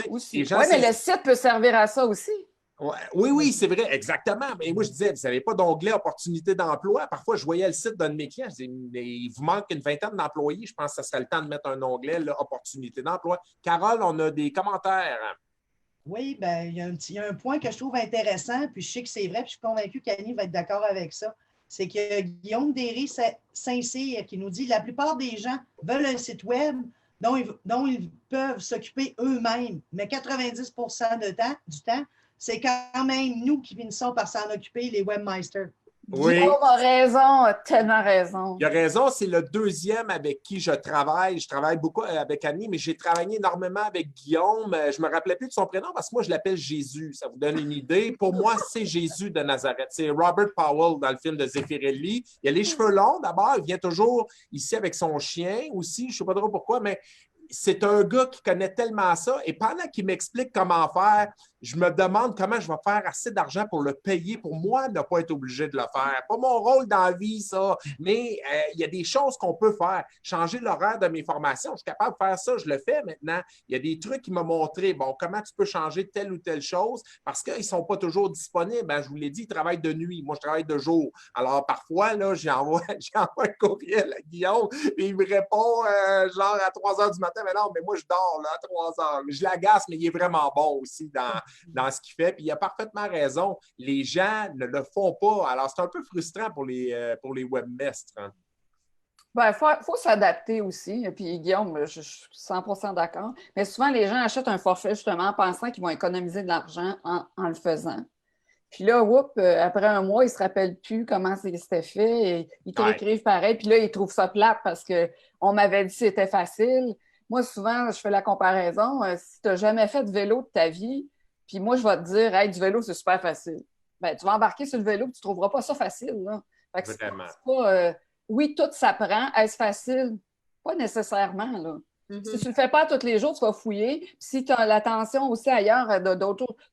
Aussi. Les gens, Oui, mais le site peut servir à ça aussi. Ouais, oui, c'est vrai, exactement. Mais moi, je disais, vous n'avez pas d'onglet opportunité d'emploi. Parfois, je voyais le site d'un de mes clients. Je disais, mais il vous manque une vingtaine d'employés. Je pense que ça serait le temps de mettre un onglet, là, opportunité d'emploi. Carole, on a des commentaires. Oui, bien, il y a un point que je trouve intéressant, puis je sais que c'est vrai, puis je suis convaincue qu'Annie va être d'accord avec ça. C'est que Guillaume Derry-Saint-Cyr qui nous dit la plupart des gens veulent un site web dont ils peuvent s'occuper eux-mêmes, mais 90 du temps, c'est quand même nous qui finissons par s'en occuper, les webmasters. Oui. Guillaume a raison, a tellement raison. Il a raison, c'est le deuxième avec qui je travaille. Je travaille beaucoup avec Annie, mais j'ai travaillé énormément avec Guillaume. Je ne me rappelais plus de son prénom parce que moi, je l'appelle Jésus. Ça vous donne une idée. Pour moi, c'est Jésus de Nazareth. C'est Robert Powell dans le film de Zeffirelli. Il a les cheveux longs d'abord. Il vient toujours ici avec son chien aussi. Je ne sais pas trop pourquoi, mais c'est un gars qui connaît tellement ça. Et pendant qu'il m'explique comment faire, je me demande comment je vais faire assez d'argent pour le payer, pour moi ne pas être obligé de le faire. Pas mon rôle dans la vie, ça, mais il y a des choses qu'on peut faire. Changer l'horaire de mes formations, je suis capable de faire ça, je le fais maintenant. Il y a des trucs qui m'ont montré, bon, comment tu peux changer telle ou telle chose, parce qu'ils ne sont pas toujours disponibles. Ben, je vous l'ai dit, ils travaillent de nuit. Moi, je travaille de jour. Alors, parfois, là, j'envoie un courriel à Guillaume et il me répond genre à 3 heures du matin. Mais non, mais moi, je dors là, à 3 heures. Je l'agace, mais il est vraiment bon aussi dans ce qu'il fait. Puis il a parfaitement raison. Les gens ne le font pas. Alors, c'est un peu frustrant pour les webmestres. Hein. Ben, faut s'adapter aussi. Et puis, Guillaume, je suis 100% d'accord. Mais souvent, les gens achètent un forfait justement en pensant qu'ils vont économiser de l'argent en le faisant. Puis là, après un mois, ils ne se rappellent plus comment c'était fait. Et ils te réécrivent pareil. Puis là, ils trouvent ça plate parce qu'on m'avait dit que c'était facile. Moi, souvent, je fais la comparaison. Si tu n'as jamais fait de vélo de ta vie, puis moi, je vais te dire, hey, du vélo, c'est super facile. Ben, tu vas embarquer sur le vélo, puis tu ne trouveras pas ça facile. Là. Fait que c'est pas, oui, tout s'apprend. Est-ce facile? Pas nécessairement. Là. Si tu ne le fais pas tous les jours, tu vas fouiller. Puis si tu as l'attention aussi ailleurs, tu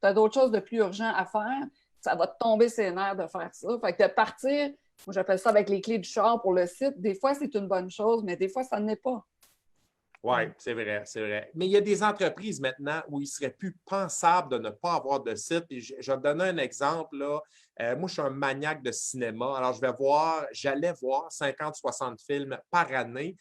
as d'autres choses de plus urgent à faire, ça va te tomber ses nerfs de faire ça. Fait que de partir, moi, j'appelle ça avec les clés du char pour le site. Des fois, c'est une bonne chose, mais des fois, ça ne l'est pas. Oui, c'est vrai, c'est vrai. Mais il y a des entreprises maintenant où il serait plus pensable de ne pas avoir de site. Et je vais te donner un exemple. Là. Moi, je suis un maniaque de cinéma. Alors, j'allais voir 50-60 films par année.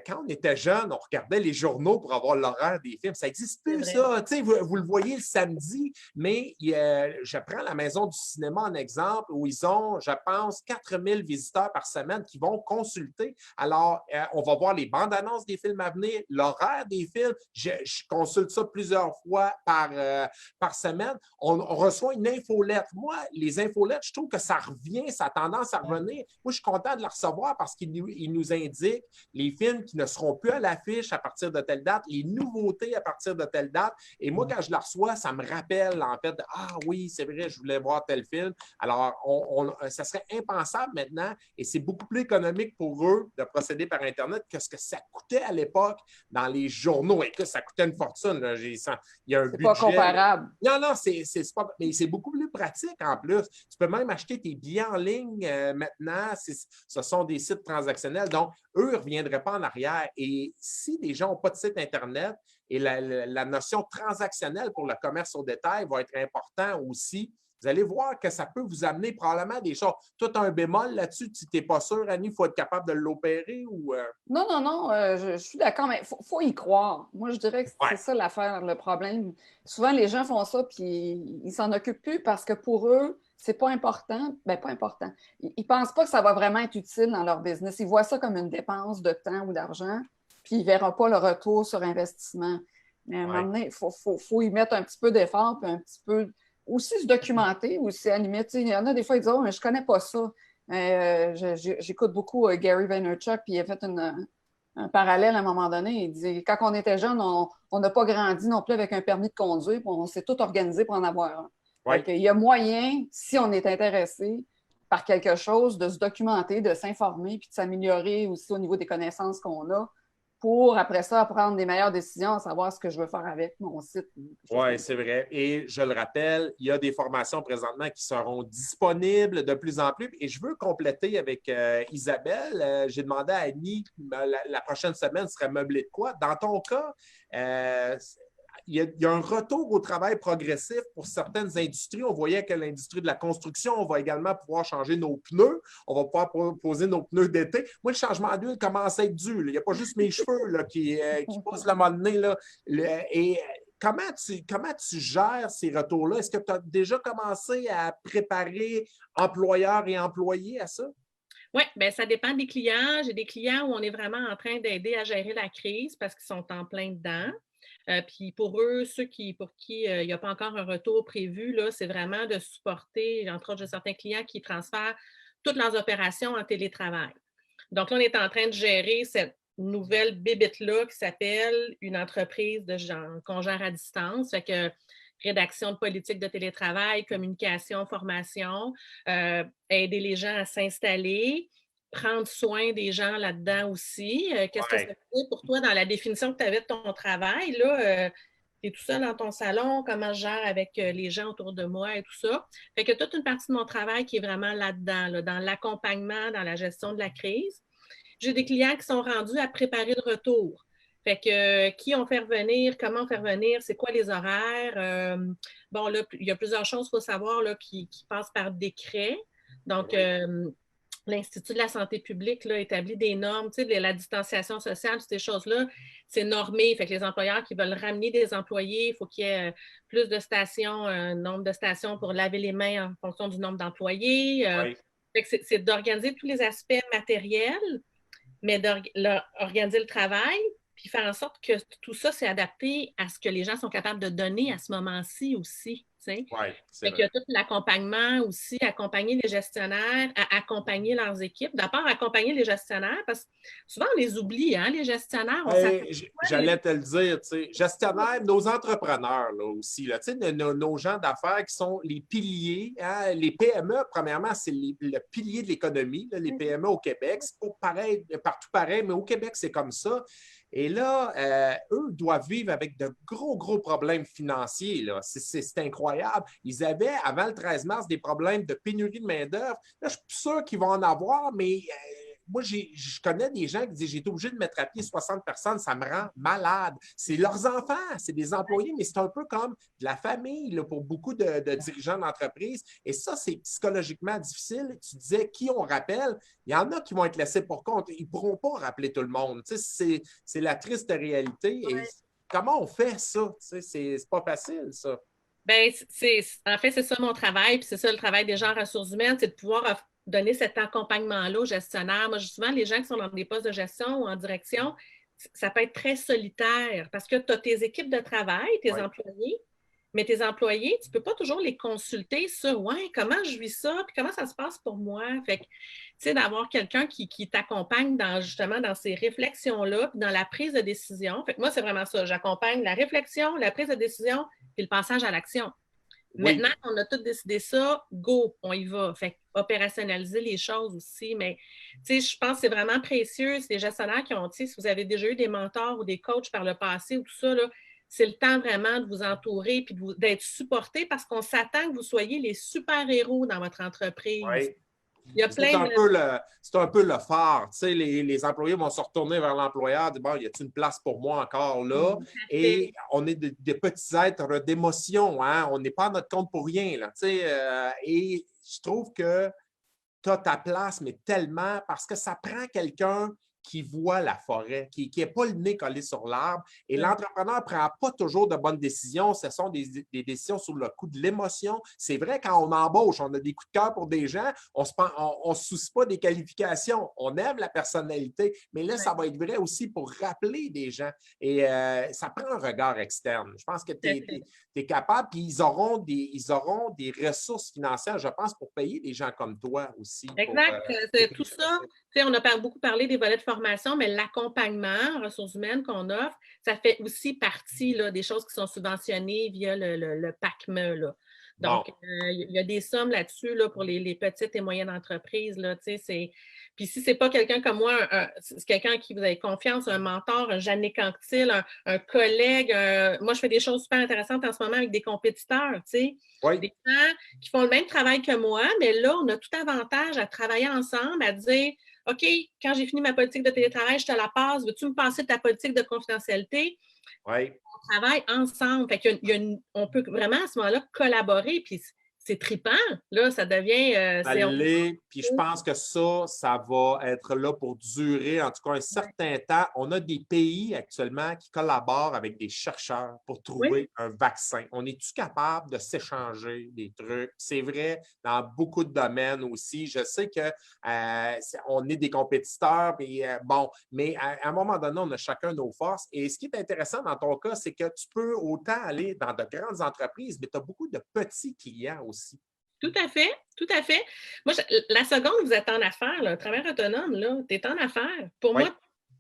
Quand on était jeune, on regardait les journaux pour avoir l'horaire des films. Ça n'existe plus, ça. Vous le voyez le samedi, mais je prends la Maison du cinéma en exemple où ils ont, je pense, 4000 visiteurs par semaine qui vont consulter. Alors, on va voir les bandes annonces des films à venir, l'horaire des films. Je consulte ça plusieurs fois par semaine. On reçoit une infolettre. Moi, les infolettres, je trouve que ça revient, ça a tendance à revenir. Moi, je suis content de la recevoir parce qu'ils nous indiquent les films qui ne seront plus à l'affiche à partir de telle date, les nouveautés à partir de telle date. Et moi, quand je la reçois, ça me rappelle, en fait, ah oui, c'est vrai, je voulais voir tel film. Alors, ça serait impensable maintenant et c'est beaucoup plus économique pour eux de procéder par Internet que ce que ça coûtait à l'époque dans les journaux. Écoute, ça coûtait une fortune. Là. Il y a un budget. C'est pas comparable. Non, mais c'est beaucoup plus pratique en plus. Tu peux même acheter tes billets en ligne maintenant. Ce sont des sites transactionnels. Donc, eux ne reviendraient pas en arrière. Et si les gens n'ont pas de site Internet et la notion transactionnelle pour le commerce au détail va être important aussi, vous allez voir que ça peut vous amener probablement des choses. Toi, tu as un bémol là-dessus, tu n'es pas sûr, Annie, il faut être capable de l'opérer ou… Non, je suis d'accord, mais il faut y croire. Moi, je dirais que c'est ça l'affaire, le problème. Souvent, les gens font ça puis ils ne s'en occupent plus parce que pour eux, c'est pas important. Bien, pas important. Ils ne pensent pas que ça va vraiment être utile dans leur business. Ils voient ça comme une dépense de temps ou d'argent, puis ils ne verront pas le retour sur investissement. Mais à un moment donné, il faut y mettre un petit peu d'effort puis un petit peu aussi se documenter, aussi animer. Il y en a des fois, ils disent « Oh, mais je ne connais pas ça. » J'écoute beaucoup Gary Vaynerchuk, puis il a fait un parallèle à un moment donné. Il dit « Quand on était jeune, on n'a pas grandi non plus avec un permis de conduire, puis on s'est tout organisé pour en avoir un. » Ouais. Il y a moyen, si on est intéressé par quelque chose, de se documenter, de s'informer, puis de s'améliorer aussi au niveau des connaissances qu'on a, pour, après ça, prendre des meilleures décisions, savoir ce que je veux faire avec mon site. Oui, c'est vrai. Et je le rappelle, il y a des formations présentement qui seront disponibles de plus en plus. Et je veux compléter avec Isabelle. J'ai demandé à Annie, la prochaine semaine serait meublée de quoi? Dans ton cas, il y a un retour au travail progressif pour certaines industries. On voyait que l'industrie de la construction, on va également pouvoir changer nos pneus. On va pouvoir poser nos pneus d'été. Moi, le changement d'huile commence à être dur. Il n'y a pas juste mes cheveux là, qui poussent le moment donné. Là. Et comment tu gères ces retours-là? Est-ce que tu as déjà commencé à préparer employeurs et employés à ça? Oui, bien, ça dépend des clients. J'ai des clients où on est vraiment en train d'aider à gérer la crise parce qu'ils sont en plein dedans. Puis pour eux, pour qui il n'y a pas encore un retour prévu, là, c'est vraiment de supporter, entre autres, j'ai certains clients qui transfèrent toutes leurs opérations en télétravail. Donc là, on est en train de gérer cette nouvelle bébête-là qui s'appelle une entreprise de genre qu'on gère à distance. Fait que rédaction de politique de télétravail, communication, formation, aider les gens à s'installer, prendre soin des gens là-dedans aussi. Qu'est-ce que ça veut dire pour toi dans la définition que tu avais de ton travail? Là, tu es tout seul dans ton salon, comment je gère avec les gens autour de moi et tout ça. Fait que toute une partie de mon travail qui est vraiment là-dedans, là, dans l'accompagnement, dans la gestion de la crise. J'ai des clients qui sont rendus à préparer le retour. Fait que qui on fait revenir, comment on fait revenir, c'est quoi les horaires. Bon, là, il y a plusieurs choses qu'il faut savoir là, qui passent par décret. Donc, l'Institut de la santé publique là, établit des normes, tu sais, la distanciation sociale, toutes ces choses-là, c'est normé. Fait que les employeurs qui veulent ramener des employés, il faut qu'il y ait plus de stations, un nombre de stations pour laver les mains en fonction du nombre d'employés. Fait que c'est d'organiser tous les aspects matériels, mais d'organiser le travail, puis faire en sorte que tout ça, c'est adapté à ce que les gens sont capables de donner à ce moment-ci aussi. Oui, c'est vrai. Il y a tout l'accompagnement aussi, accompagner les gestionnaires, à accompagner leurs équipes. D'abord, accompagner les gestionnaires, parce que souvent, on les oublie, hein, les gestionnaires. J'allais te le dire, tu sais, gestionnaires, nos entrepreneurs là, aussi, là, tu sais, nos gens d'affaires qui sont les piliers. Hein, les PME, premièrement, c'est le pilier de l'économie, là, les PME au Québec. C'est pas pareil, partout pareil, mais au Québec, c'est comme ça. Et là, eux doivent vivre avec de gros, gros problèmes financiers. Là. C'est incroyable. Ils avaient, avant le 13 mars, des problèmes de pénurie de main-d'œuvre. Là, je suis plus sûr qu'ils vont en avoir, mais moi, je connais des gens qui disent « J'ai été obligé de mettre à pied 60 personnes, ça me rend malade. » C'est leurs enfants, c'est des employés, mais c'est un peu comme de la famille là, pour beaucoup de dirigeants d'entreprise. Et ça, c'est psychologiquement difficile. Tu disais qui on rappelle. Il y en a qui vont être laissés pour compte. Ils ne pourront pas rappeler tout le monde. Tu sais, c'est la triste réalité. Et comment on fait ça? Tu sais, c'est pas facile, ça. Bien, en fait, c'est ça mon travail, puis c'est ça le travail des gens en ressources humaines, c'est de pouvoir donner cet accompagnement-là aux gestionnaires. Moi, souvent, les gens qui sont dans des postes de gestion ou en direction, ça peut être très solitaire parce que tu as tes équipes de travail, tes employés, mais tes employés, tu ne peux pas toujours les consulter sur « Ouais, comment je vis ça, puis comment ça se passe pour moi? » Fait que, tu sais, d'avoir quelqu'un qui t'accompagne justement dans ces réflexions-là, puis dans la prise de décision. Fait que moi, c'est vraiment ça. J'accompagne la réflexion, la prise de décision, puis le passage à l'action. Oui. Maintenant qu'on a tous décidé ça, go, on y va. Fait opérationnaliser les choses aussi. Mais, tu sais, je pense que c'est vraiment précieux. C'est les gestionnaires qui ont, tu sais, si vous avez déjà eu des mentors ou des coachs par le passé ou tout ça, là, c'est le temps vraiment de vous entourer puis d'être supporté parce qu'on s'attend que vous soyez les super-héros dans votre entreprise. Oui. Il y a c'est un peu le phare. Tu sais, les employés vont se retourner vers l'employeur, dire bon, y a-t-il une place pour moi encore là? Et on est des petits êtres d'émotion. Hein? On n'est pas à notre compte pour rien. Là, tu sais, et je trouve que tu as ta place, mais tellement parce que ça prend quelqu'un qui voit la forêt, qui n'est pas le nez collé sur l'arbre. Et l'entrepreneur ne prend pas toujours de bonnes décisions. Ce sont des décisions sur le coup de l'émotion. C'est vrai, quand on embauche, on a des coups de cœur pour des gens, on ne se soucie pas des qualifications. On aime la personnalité. Mais là, ça va être vrai aussi pour rappeler des gens. Et ça prend un regard externe. Je pense que tu es capable, puis ils auront des ressources financières, je pense, pour payer des gens comme toi aussi. Exact. C'est tout ça. On a beaucoup parlé des volets de formation, mais l'accompagnement en ressources humaines qu'on offre, ça fait aussi partie là, des choses qui sont subventionnées via le PACME. Là. Donc, il y a des sommes là-dessus là, pour les petites et moyennes entreprises. Là, puis si ce n'est pas quelqu'un comme moi, c'est quelqu'un à qui vous avez confiance, un mentor, un Jannick Anctil, un collègue. Moi, je fais des choses super intéressantes en ce moment avec des compétiteurs. Oui. Des gens qui font le même travail que moi, mais là, on a tout avantage à travailler ensemble, à dire OK, quand j'ai fini ma politique de télétravail, je te la passe. Veux-tu me passer ta politique de confidentialité? Oui. On travaille ensemble. Fait on peut vraiment à ce moment-là collaborer. Puis c'est trippant. Là, ça devient. Puis je pense que ça va être là pour durer, en tout cas, un certain temps. On a des pays actuellement qui collaborent avec des chercheurs pour trouver un vaccin. On est-tu capable de s'échanger des trucs? C'est vrai dans beaucoup de domaines aussi. Je sais qu'on est des compétiteurs, mais à un moment donné, on a chacun nos forces. Et ce qui est intéressant dans ton cas, c'est que tu peux autant aller dans de grandes entreprises, mais tu as beaucoup de petits clients aussi. Tout à fait, tout à fait. Moi, la seconde, vous êtes en affaires, là, travailleur autonome, tu es en affaires. Pour moi,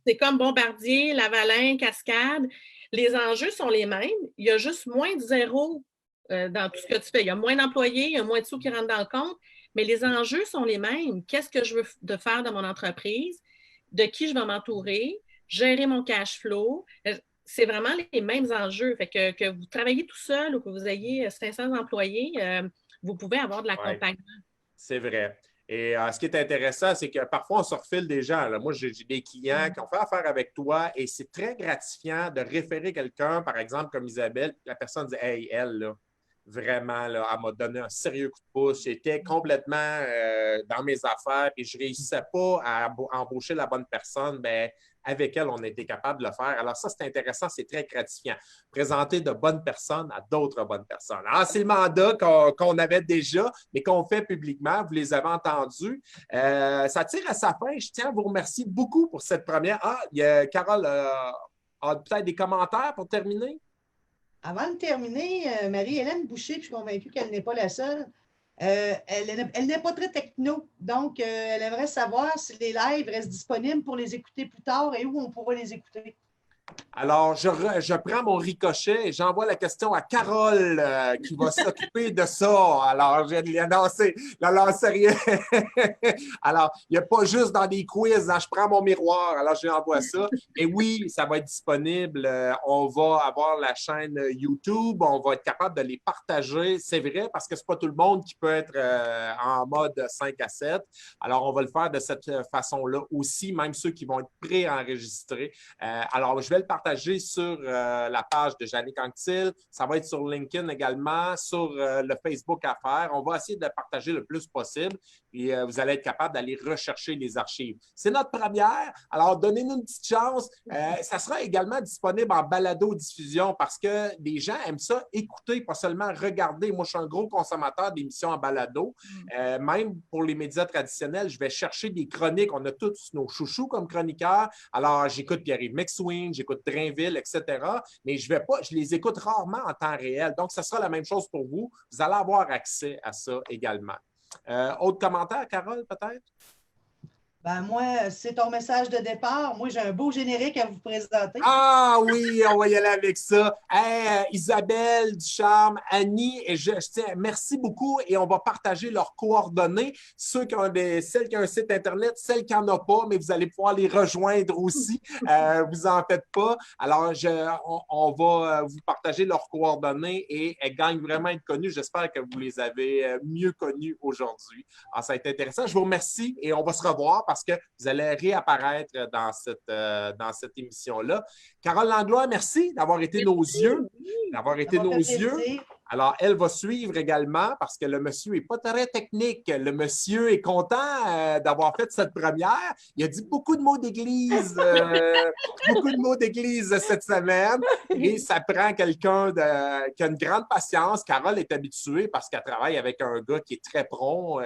c'est comme Bombardier, Lavalin, Cascade. Les enjeux sont les mêmes. Il y a juste moins de zéro dans tout ce que tu fais. Il y a moins d'employés, il y a moins de sous qui rentrent dans le compte, mais les enjeux sont les mêmes. Qu'est-ce que je veux faire dans mon entreprise? De qui je vais m'entourer? Gérer mon cash flow? C'est vraiment les mêmes enjeux. Fait que vous travaillez tout seul ou que vous ayez 500 employés, vous pouvez avoir de l'accompagnement. C'est vrai. Et ce qui est intéressant, c'est que parfois, on se refile des gens. Là. Moi, j'ai des clients qui ont fait affaire avec toi et c'est très gratifiant de référer quelqu'un, par exemple, comme Isabelle. La personne dit « Hey, elle, là, vraiment, là, elle m'a donné un sérieux coup de pouce. J'étais complètement dans mes affaires et je ne réussissais pas à embaucher la bonne personne. » Bien, avec elle, on a été capable de le faire. Alors ça, c'est intéressant, c'est très gratifiant. Présenter de bonnes personnes à d'autres bonnes personnes. Alors, c'est le mandat qu'on avait déjà, mais qu'on fait publiquement. Vous les avez entendus. Ça tire à sa fin. Je tiens à vous remercier beaucoup pour cette première. Carole a peut-être des commentaires pour terminer? Avant de terminer, Marie-Hélène Boucher, puis je suis convaincue qu'elle n'est pas la seule. Elle n'est pas très techno, donc elle aimerait savoir si les lives restent disponibles pour les écouter plus tard et où on pourra les écouter. Alors, je prends mon ricochet et j'envoie la question à Carole qui va s'occuper de ça. Alors, je l'ai annoncé, rien. Alors, il n'y a pas juste dans des quiz, hein, je prends mon miroir, alors je lui envoie ça. Et oui, ça va être disponible. On va avoir la chaîne YouTube, on va être capable de les partager. C'est vrai, parce que ce n'est pas tout le monde qui peut être en mode 5 à 7. Alors, on va le faire de cette façon-là aussi, même ceux qui vont être pré-enregistrés. Alors, je vais le partager sur la page de Jannick Anctil. Ça va être sur LinkedIn également, sur le Facebook Affaires. On va essayer de le partager le plus possible et vous allez être capable d'aller rechercher les archives. C'est notre première. Alors, donnez-nous une petite chance. Ça sera également disponible en balado-diffusion parce que les gens aiment ça écouter, pas seulement regarder. Moi, je suis un gros consommateur d'émissions en balado. Même pour les médias traditionnels, je vais chercher des chroniques. On a tous nos chouchous comme chroniqueurs. Alors, j'écoute Pierre-Yves McSween, j'écoute Drainville, etc. Mais je les écoute rarement en temps réel. Donc, ça sera la même chose pour vous. Vous allez avoir accès à ça également. Autre commentaire, Carole, peut-être? Ben moi, c'est ton message de départ. Moi, j'ai un beau générique à vous présenter. Ah oui, on va y aller avec ça. Hey, Isabelle Ducharme, Annie, et je tiens, merci beaucoup et on va partager leurs coordonnées. Celles qui ont un site Internet, celles qui n'en ont pas, mais vous allez pouvoir les rejoindre aussi. Vous en faites pas. Alors, on va vous partager leurs coordonnées et elles gagnent vraiment à être connues. J'espère que vous les avez mieux connues aujourd'hui. Alors, ça a été intéressant. Je vous remercie et on va se revoir parce que vous allez réapparaître dans cette émission-là. Carole Langlois, merci d'avoir été nos yeux. Alors, elle va suivre également parce que le monsieur n'est pas très technique. Le monsieur est content d'avoir fait cette première. Il a dit beaucoup de mots d'église, cette semaine. Et ça prend quelqu'un qui a une grande patience. Carole est habituée parce qu'elle travaille avec un gars qui est très prompt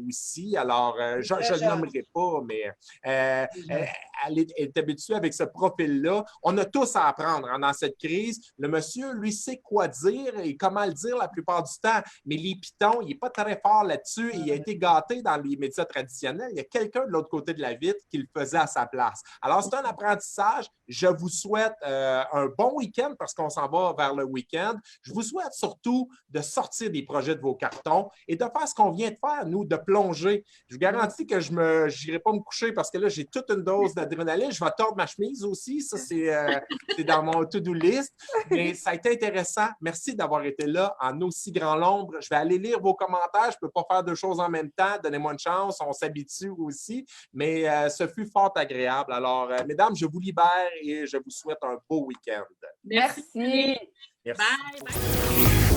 aussi. Alors, je ne le nommerai pas, mais elle est habituée avec ce profil-là. On a tous à apprendre dans cette crise. Le monsieur, lui, sait quoi dire et comment le dire la plupart du temps, mais les pitons, il n'est pas très fort là-dessus. Il a été gâté dans les médias traditionnels. Il y a quelqu'un de l'autre côté de la vitre qui le faisait à sa place. Alors, c'est un apprentissage. Je vous souhaite un bon week-end parce qu'on s'en va vers le week-end. Je vous souhaite surtout de sortir des projets de vos cartons et de faire ce qu'on vient de faire, nous, de plonger. Je vous garantis que je n'irai pas me coucher parce que là, j'ai toute une dose d'adrénaline. Je vais tordre ma chemise aussi. Ça, c'est dans mon to-do list. Mais ça a été intéressant. Merci d'avoir été là en aussi grand nombre. Je vais aller lire vos commentaires. Je ne peux pas faire deux choses en même temps. Donnez-moi une chance. On s'habitue aussi. Mais ce fut fort agréable. Alors, mesdames, je vous libère et je vous souhaite un beau week-end. Merci. Merci. Bye.